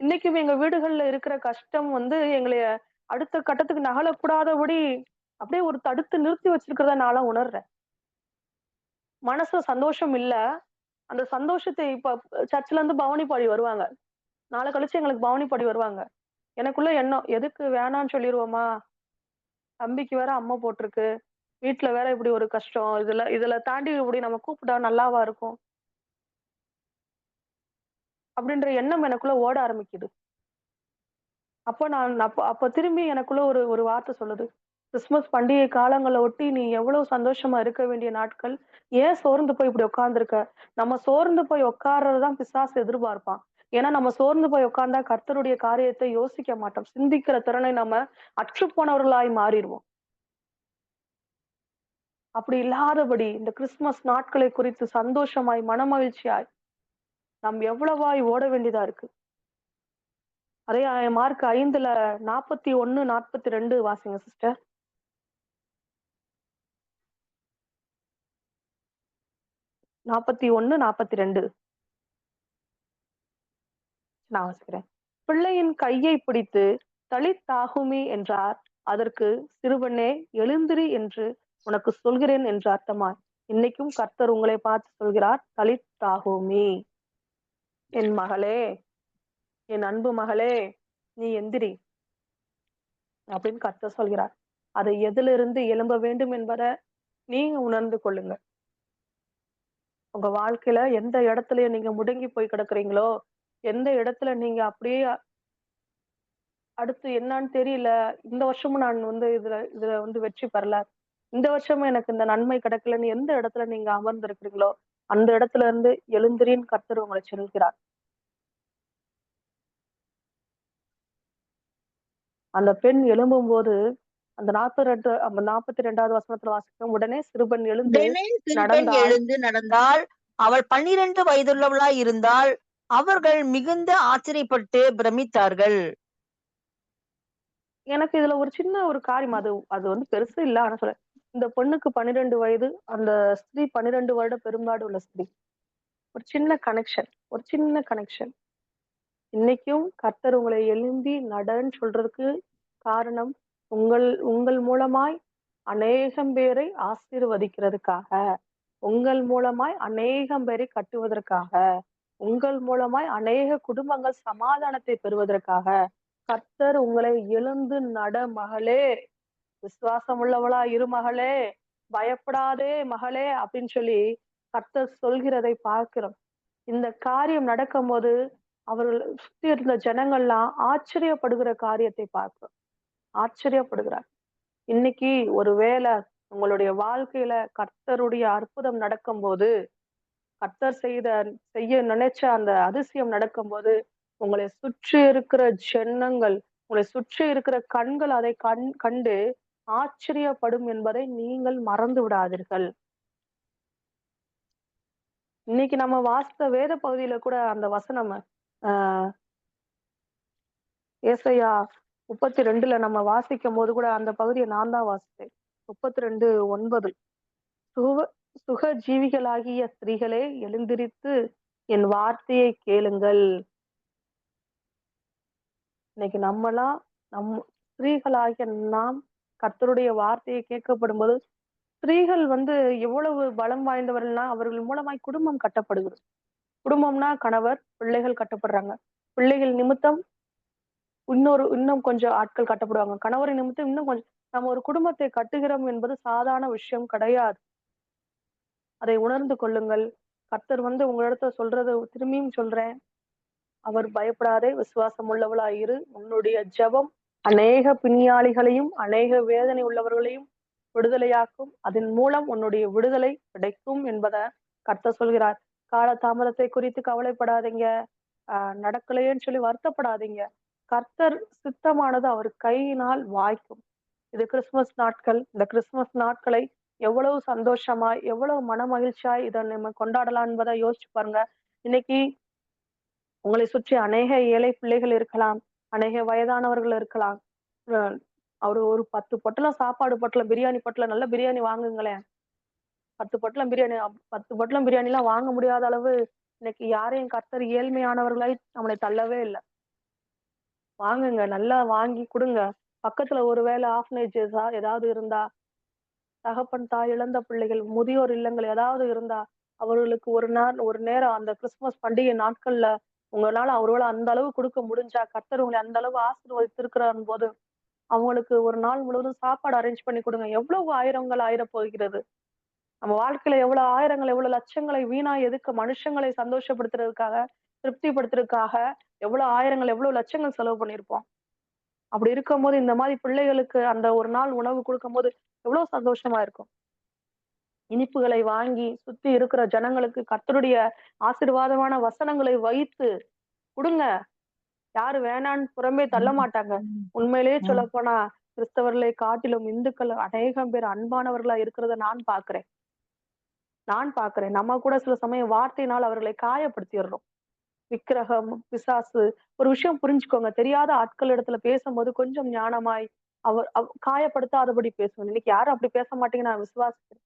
A: இன்னைக்கும் எங்க வீடுகள்ல இருக்கிற கஷ்டம் எங்களைய அடுத்த கட்டத்துக்கு நகலக்கூடாதபடி அப்படியே ஒரு தடுத்து நிறுத்தி வச்சிருக்கிறத நான்லாம் உணர்றேன். மனசுல சந்தோஷம் இல்ல. அந்த சந்தோஷத்தை இப்ப சர்ச்ல இருந்து பவனி பாடி வருவாங்க. நாளை கழிச்சு எங்களுக்கு பவனி பாடி வருவாங்க. எனக்குள்ள எண்ணம், எதுக்கு வேணான்னு சொல்லிருவோமா? தம்பிக்கு வேற அம்மை போட்டிருக்கு. வீட்ல வேற இப்படி ஒரு கஷ்டம். இதுல தாண்டி இப்படி நம்ம கூப்பிட்டா நல்லாவா இருக்கும்? அப்படின்ற எண்ணம் எனக்குள்ள ஓட ஆரம்பிக்குது. அப்ப திரும்பி எனக்குள்ள ஒரு ஒரு வார்த்தை சொல்லுது. கிறிஸ்துமஸ் பண்டிகை காலங்களை ஒட்டி நீ எவ்வளவு சந்தோஷமா இருக்க வேண்டிய நாட்கள், ஏன் சோர்ந்து போய் இப்படி உட்கார்ந்திருக்க? நம்ம சோர்ந்து போய் உட்கார்றதுதான் பிசாசு எதிர்பார்ப்பான். ஏன்னா நம்ம சோர்ந்து போய் உட்கார்ந்தா கர்த்தருடைய காரியத்தை யோசிக்க மாட்டோம். சிந்திக்கிற திறனை நம்ம அற்றுப்போனவர்களாய் மாறிடுவோம். அப்படி இல்லாதபடி இந்த கிறிஸ்துமஸ் நாட்களை குறித்து சந்தோஷமாய், மனமகிழ்ச்சியாய் நாம் எவ்வளவாய் ஓட வேண்டியதா இருக்கு. அதே மார்க் 5ல 41, 42 வாசிங்க சிஸ்டர். 41, 42 நான் வாசிக்கிறேன். பிள்ளையின் கையை பிடித்து தலித்தாகுமி என்றார். அதற்கு சிறுவனே எழுந்திரி என்று உனக்கு சொல்கிறேன் என்று அர்த்தமாய். இன்னைக்கும் கர்த்தர் உங்களை பார்த்து சொல்கிறார், தலித்தாகுமி. என் மகளே, என் அன்பு மகளே, நீ எந்திரி அப்படின்னு கர்த்தர் சொல்கிறார். அதை எதிலிருந்து எழும்ப வேண்டும் என்பதை நீங்க உணர்ந்து கொள்ளுங்க. உங்க வாழ்க்கையில எந்த இடத்துல நீங்க முடங்கி போய் கிடக்குறீங்களோ, எந்த இடத்துல நீங்க அப்படியே அடுத்து என்னன்னு தெரியல, இந்த வருஷமும் நான் இதுல இதுல வெற்றி பெறல, இந்த வருஷமும் எனக்கு இந்த நன்மை கிடைக்கலன்னு எந்த இடத்துல நீங்க அமர்ந்திருக்கிறீங்களோ, அந்த இடத்துல இருந்து எழுந்திரின்னு கர்த்தர் உங்களை சொல்கிறார். அந்த பெண் எழும்பும்போது அந்த 42வது வசனத்துல வாசிக்கிறோம். உடனே சிறுபெண் எழுந்து
B: உடனே சிறுபெண்
A: நடந்தாள்.
B: எழுந்து நடந்தாள். அவள் 12 வயதுள்ளவளாய் இருந்தாள். அவர்கள் மிகுந்த ஆச்சரியப்பட்டு பிரமித்தார்கள்.
A: எனக்கு இதுல ஒரு சின்ன ஒரு காரியம். அது அது வந்து பெருசு இல்ல. ஆனா சொல்றேன். இந்த பொண்ணுக்கு 12 வயது. அந்த ஸ்திரீ 12 வருட பெரும்பாடு உள்ள ஸ்திரீ. ஒரு சின்ன கனெக்ஷன். ஒரு சின்ன கனெக்ஷன். இன்னைக்கும் கர்த்தர் உங்களை எழும்பி நடன்னு சொல்றதுக்கு காரணம், உங்கள் உங்கள் மூலமாய் அநேகம் பேரை ஆசீர்வதிக்கிறதுக்காக, உங்கள் மூலமாய் அநேகம் பேரை கட்டுவதற்காக, உங்கள் மூலமாய் அநேக குடும்பங்கள் சமாதானத்தை பெறுவதற்காக, கர்த்தர் உங்களை எழுந்து நட மகளே, விசுவாசம் உள்ளவளா இரு மகளே, பயப்படாதே மகளே அப்படின்னு சொல்லி கர்த்தர் சொல்கிறதை பார்க்கிறோம். இந்த காரியம் நடக்கும்போது அவர்கள் சுத்தி இருந்த ஜனங்கள்லாம் ஆச்சரியப்படுகிற காரியத்தை பார்க்கிறோம். ஆச்சரியப்படுகிறார். இன்னைக்கு ஒருவேளை உங்களுடைய வாழ்க்கையில கர்த்தருடைய அற்புதம் நடக்கும்போது, கர்த்தர் செய்ய நினைச்ச அந்த அதிசயம் நடக்கும்போது, உங்களை சுற்றி இருக்கிற ஜனங்கள், உங்களை சுற்றி இருக்கிற கண்கள் அதை கண்டு ஆச்சரியப்படும் என்பதை நீங்கள் மறந்து விடாதீர்கள். இன்னைக்கு நம்ம வாசித்த வேத பகுதியில கூட அந்த வசனம் ஆஹ் ஏசாயா 32ல நம்ம வாசிக்கும் போது கூட அந்த பகுதியை நான் தான் வாசித்தேன். 32:9 சுக சுக ஜீவிகளாகிய ஸ்திரீகளே எழுந்திரித்து என் வார்த்தையை கேளுங்கள். இன்னைக்கு நம் ஸ்திரீகளாகிய நாம் கர்த்தருடைய வார்த்தையை கேட்கப்படும்போது, ஸ்திரீகள் வந்து எவ்வளவு பலம் வாய்ந்தவர்கள்னா அவர்கள் மூலமாய் குடும்பம் கட்டப்படுகிறது. குடும்பம்னா கணவர், பிள்ளைகள் கட்டப்படுறாங்க. பிள்ளைகள் நிமித்தம் இன்னும் கொஞ்சம் ஆட்கள் கட்டப்படுவாங்க. கணவரின் நிமித்தம் இன்னும் கொஞ்சம் நம்ம ஒரு குடும்பத்தை கட்டுகிறோம் என்பது சாதாரண விஷயம் கிடையாது. அதை உணர்ந்து கொள்ளுங்கள். கர்த்தர் வந்து உங்களிடத்துல சொல்றத திரும்பியும் சொல்றேன். அவர் பயப்படாதே, விசுவாசம் உள்ளவளா இரு. உன்னுடைய ஜெபம் அநேக பிணியாளிகளையும், அநேக வேதனை உள்ளவர்களையும் விடுதலையாக்கும். அதன் மூலம் உன்னுடைய விடுதலை கிடைக்கும் என்பதை கர்த்தர் சொல்கிறார். கால தாமதத்தை குறித்து கவலைப்படாதீங்க. நடக்கலையேன்னு சொல்லி வருத்தப்படாதீங்க. கர்த்தர் சித்தமானது அவர் கையினால் வாய்க்கும். இது கிறிஸ்துமஸ் நாட்கள். இந்த கிறிஸ்துமஸ் நாட்களை எவ்வளவு சந்தோஷமாய், எவ்வளவு மன மகிழ்ச்சியாய் இதை நம்ம கொண்டாடலாம் என்பதை யோசிச்சு பாருங்க. இன்னைக்கு உங்களை சுற்றி அநேக ஏழை பிள்ளைகள் இருக்கலாம், அநேக வயதானவர்கள் இருக்கலாம். அஹ் அவரு ஒரு 10 பொட்டலம் சாப்பாடு பொட்டலம், பிரியாணி பொட்டலம், நல்ல பிரியாணி வாங்குங்களேன். 10 பொட்டலம் பிரியாணி 10 பொட்டலம் பிரியாணி எல்லாம் வாங்க முடியாத அளவு இன்னைக்கு யாரையும் கர்த்தர் ஏழ்மையானவர்களை நம்மளை தள்ளவே இல்லை. வாங்குங்க, நல்லா வாங்கி கொடுங்க. பக்கத்துல ஒருவேளை ஆர்ஃபனேஜஸா ஏதாவது இருந்தா, தகப்பன் தாய் இழந்த பிள்ளைகள், முதியோர் இல்லங்கள் ஏதாவது இருந்தா, அவர்களுக்கு ஒரு நேரம் அந்த கிறிஸ்துமஸ் பண்டிகை நாட்கள்ல உங்களால அவர்களால அந்த அளவு கொடுக்க முடிஞ்சா, கர்த்தர் உங்களை அந்த அளவு ஆசீர்வதித்திருக்கிறார் போது அவங்களுக்கு ஒரு நாள் முழுவதும் சாப்பாடு அரேஞ்ச் பண்ணி கொடுங்க. எவ்வளவு ஆயிரங்கள் ஆயிரப் போகிறது. நம்ம வாழ்க்கையில எவ்வளவு ஆயிரங்கள், எவ்வளவு லட்சங்களை வீணா எதுக்கு மனுஷங்களை சந்தோஷப்படுத்துறதுக்காக, திருப்திப்படுத்துறதுக்காக எவ்வளவு ஆயிரங்கள், எவ்வளவு லட்சங்கள் செலவு பண்ணியிருப்போம். அப்படி இருக்கும்போது இந்த மாதிரி பிள்ளைகளுக்கு அந்த ஒரு நாள் உணவு கொடுக்கும்போது எவ்வளவு சந்தோஷமா இருக்கும். இனிப்புகளை வாங்கி சுத்தி இருக்கிற ஜனங்களுக்கு கர்த்தருடைய ஆசீர்வாதமான வசனங்களை வைத்து கொடுங்க. யாரு வேணான்னு புறம்பே தள்ள மாட்டாங்க. உண்மையிலேயே சொல்லப்போனா கிறிஸ்தவர்களை காட்டிலும் இந்துக்கள் அநேகம் பேர் அன்பானவர்களா இருக்கிறத நான் பார்க்கிறேன். நம்ம கூட சில சமயம் வார்த்தையினால் அவர்களை காயப்படுத்திடுறோம். விக்கிரகம், பிசாசு, ஒரு விஷயம் புரிஞ்சுக்கோங்க. தெரியாத ஆட்கள் இடத்துல பேசும்போது கொஞ்சம் ஞானமாய் காயப்படுத்தாதபடி பேசுங்க. இன்னைக்கு யாரும் அப்படி பேச மாட்டீங்கன்னு நான் விசுவாசிக்கிறேன்.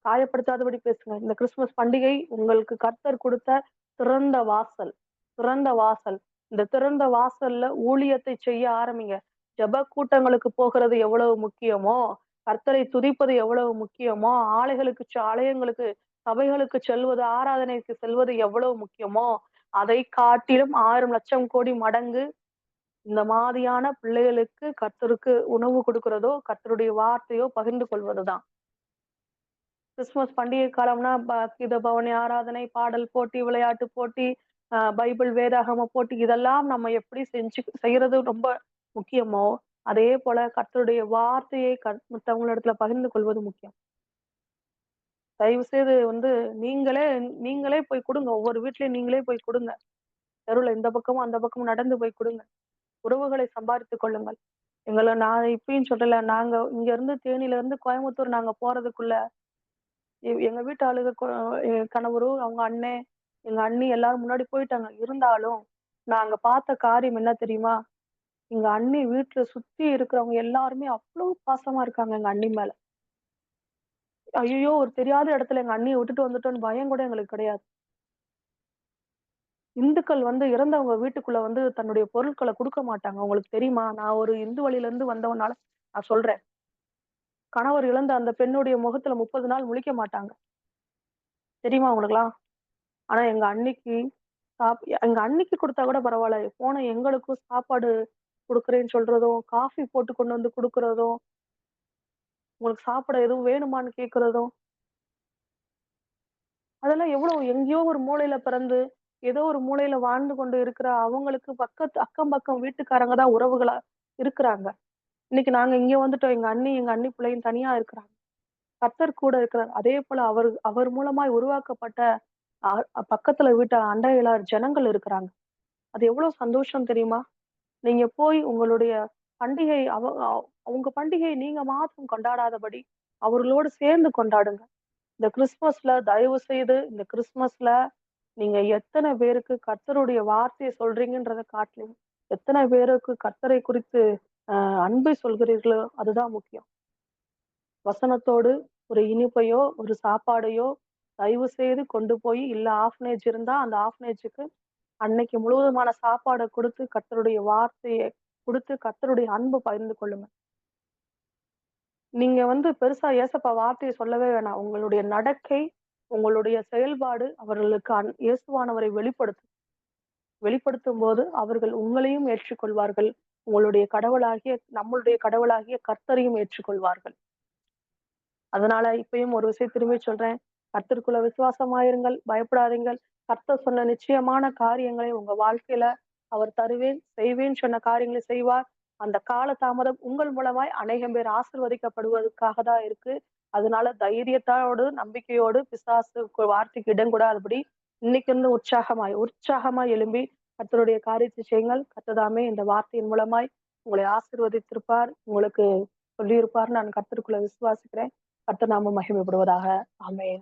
A: காயப்படுத்தாதபடி பேசுங்க. இந்த கிறிஸ்துமஸ் பண்டிகை உங்களுக்கு கர்த்தர் கொடுத்த திறந்த வாசல். திறந்த வாசல். இந்த திறந்த வாசல்ல ஊழியத்தை செய்ய ஆரம்பிங்க. ஜெப கூட்டங்களுக்கு போகிறது எவ்வளவு முக்கியமோ, கர்த்தரை துதிப்பது எவ்வளவு முக்கியமோ, ஆலயங்களுக்கு, சபைகளுக்கு செல்வது, ஆராதனைக்கு செல்வது எவ்வளவு முக்கியமோ, அதை காட்டிலும் 1000 லட்சம் கோடி மடங்கு இந்த மாதிரியான பிள்ளைகளுக்கு கர்த்தருக்கு உணவு கொடுக்கிறதோ, கர்த்தருடைய வார்த்தையோ பகிர்ந்து கொள்வதுதான். கிறிஸ்துமஸ் பண்டிகை காலம்னா கீத பவனி ஆராதனை, பாடல் போட்டி, விளையாட்டு போட்டி, பைபிள் வேதாகம போட்டி, இதெல்லாம் நம்ம எப்படி செய்யறது ரொம்ப முக்கியமோ, அதே போல கர்த்தருடைய வார்த்தையை மத்தவங்களிடத்துல பகிர்ந்து கொள்வது முக்கியம். தயவு செய்து வந்து நீங்களே நீங்களே போய் கொடுங்க. ஒவ்வொரு வீட்லயும் நீங்களே போய் கொடுங்க. தெருவுல இந்த பக்கமும் அந்த பக்கமும் நடந்து போய் கொடுங்க. உறவுகளை சம்பாதித்துக் கொள்ளுங்கள். நான் இப்பயும் சொல்லல. நாங்க இங்க இருந்து தேனியில இருந்து கோயம்புத்தூர் நாங்க போறதுக்குள்ள எங்க வீட்டு ஆளுக என் கணவரும், அவங்க அண்ணன், எங்க அண்ணி எல்லாரும் முன்னாடி போயிட்டாங்க. இருந்தாலும் நாங்க பார்த்த காரியம் என்ன தெரியுமா? எங்க அண்ணி வீட்ல சுத்தி இருக்கிறவங்க எல்லாருமே அவ்வளவு பாசமா இருக்காங்க எங்க அண்ணி மேல. ஐயையோ! ஒரு தெரியாத இடத்துல எங்க அண்ணிய விட்டுட்டு வந்துட்டோம்ன்னு பயம் கூட எங்களுக்கு கிடையாது. இந்துக்கள் இறந்தவங்க வீட்டுக்குள்ள தன்னுடைய பொருட்கள குடுக்க மாட்டாங்க. உங்களுக்கு தெரியுமா? நான் ஒரு இந்து வழியில இருந்து வந்தவனால நான் சொல்றேன். கணவர் இழந்த அந்த பெண்ணுடைய முகத்துல 30 நாள் முழிக்க மாட்டாங்க. தெரியுமா உங்களுக்கெல்லாம்? ஆனா எங்க அண்ணிக்கு குடுத்தா கூட பரவால்ல. போன எங்களுக்கும் சாப்பாடு குடுக்குறேன்னு சொல்றதும், காஃபி போட்டு கொண்டு வந்து குடுக்குறதும், உங்களுக்கு சாப்பிட எதுவும் வேணுமான்னு கேட்கிறதும், அதெல்லாம் எவ்வளவு எங்கேயோ ஒரு மூலையில பிறந்து, ஏதோ ஒரு மூலையில வாழ்ந்து கொண்டு இருக்கிற அவங்களுக்கு அக்கம் பக்கம் வீட்டுக்காரங்க தான் உறவுகளா இருக்கிறாங்க. இன்னைக்கு நாங்க இங்க வந்துட்டோம். எங்க அண்ணி பிள்ளையும் தனியா இருக்கிறாங்க. கர்த்தர் கூட இருக்கிறார். அதே போல அவர் மூலமாய் உருவாக்கப்பட்ட அ பக்கத்துல வீட்டு அண்டையிலார் ஜனங்கள் இருக்கிறாங்க. அது எவ்வளவு சந்தோஷம் தெரியுமா? நீங்க போய் உங்களுடைய பண்டிகை அவங்க பண்டிகையை நீங்க மாத்திரம் கொண்டாடாதபடி, அவர்களோடு சேர்ந்து கொண்டாடுங்க. இந்த கிறிஸ்துமஸ்ல தயவு செய்து இந்த கிறிஸ்துமஸ்ல நீங்க எத்தன பேருக்கு கர்த்தருடைய வார்த்தைய சொல்றீங்கன்றத காட்டிலும், எத்தன பேருக்கு கர்த்தரை குறித்து அன்பை சொல்கிறீர்களோ அதுதான் முக்கியம். வசனத்தோடு ஒரு இனிப்பையோ, ஒரு சாப்பாடையோ தயவு செய்து கொண்டு போய் இல்ல ஆர்ஃபனேஜ் இருந்தா அந்த ஆர்ஃபனேஜுக்கு அன்னைக்கு முழுவதுமான சாப்பாட குடுத்து, கர்த்தருடைய வார்த்தைய குடுத்து, கர்த்தருடைய அன்ப பகிர்ந்து கொள்ளுங்க. நீங்க பெருசா ஏசப்பா வார்த்தைய சொல்லவே வேணாம். உங்களுடைய நடக்கை, உங்களுடைய செயல்பாடு அவர்களுக்கு இயேசுவானவரை வெளிப்படுத்தும்போது அவர்கள் உங்களையும் ஏற்றுக்கொள்வார்கள். நம்மளுடைய கடவுளாகிய கர்த்தரையும் ஏற்றுக்கொள்வார்கள். அதனால இப்பயும் ஒரு விஷயம் திரும்பி சொல்றேன். கர்த்தருக்குள்ள விசுவாசமாயிருங்கள், பயப்படாதீங்கள். கர்த்தர் சொன்ன நிச்சயமான காரியங்களை உங்க வாழ்க்கையில அவர் தருவேன், செய்வேன் சொன்ன காரியங்களை செய்வார். அந்த கால தாமதம் உங்கள் மூலமாய் அநேகம் பேர் ஆசீர்வதிக்கப்படுவதற்காக தான் இருக்கு. அதனால தைரியத்தோடு, நம்பிக்கையோடு பிசாசுக்கு வார்த்தைக்கு இடம் கூடாதபடி இன்னைக்கு இருந்து உற்சாகமாய் எழும்பி கர்த்தருடைய காரியத்தை செய்யுங்கள். கர்த்தர் தாமே இந்த வார்த்தையின் மூலமாய் உங்களை ஆசீர்வதித்திருப்பார். உங்களுக்கு சொல்லியிருப்பார். நான் கர்த்தருக்குள்ள விசுவாசிக்கிறேன். கர்த்தர் நாமம் மகிமைப்படுவதாக. ஆமென்.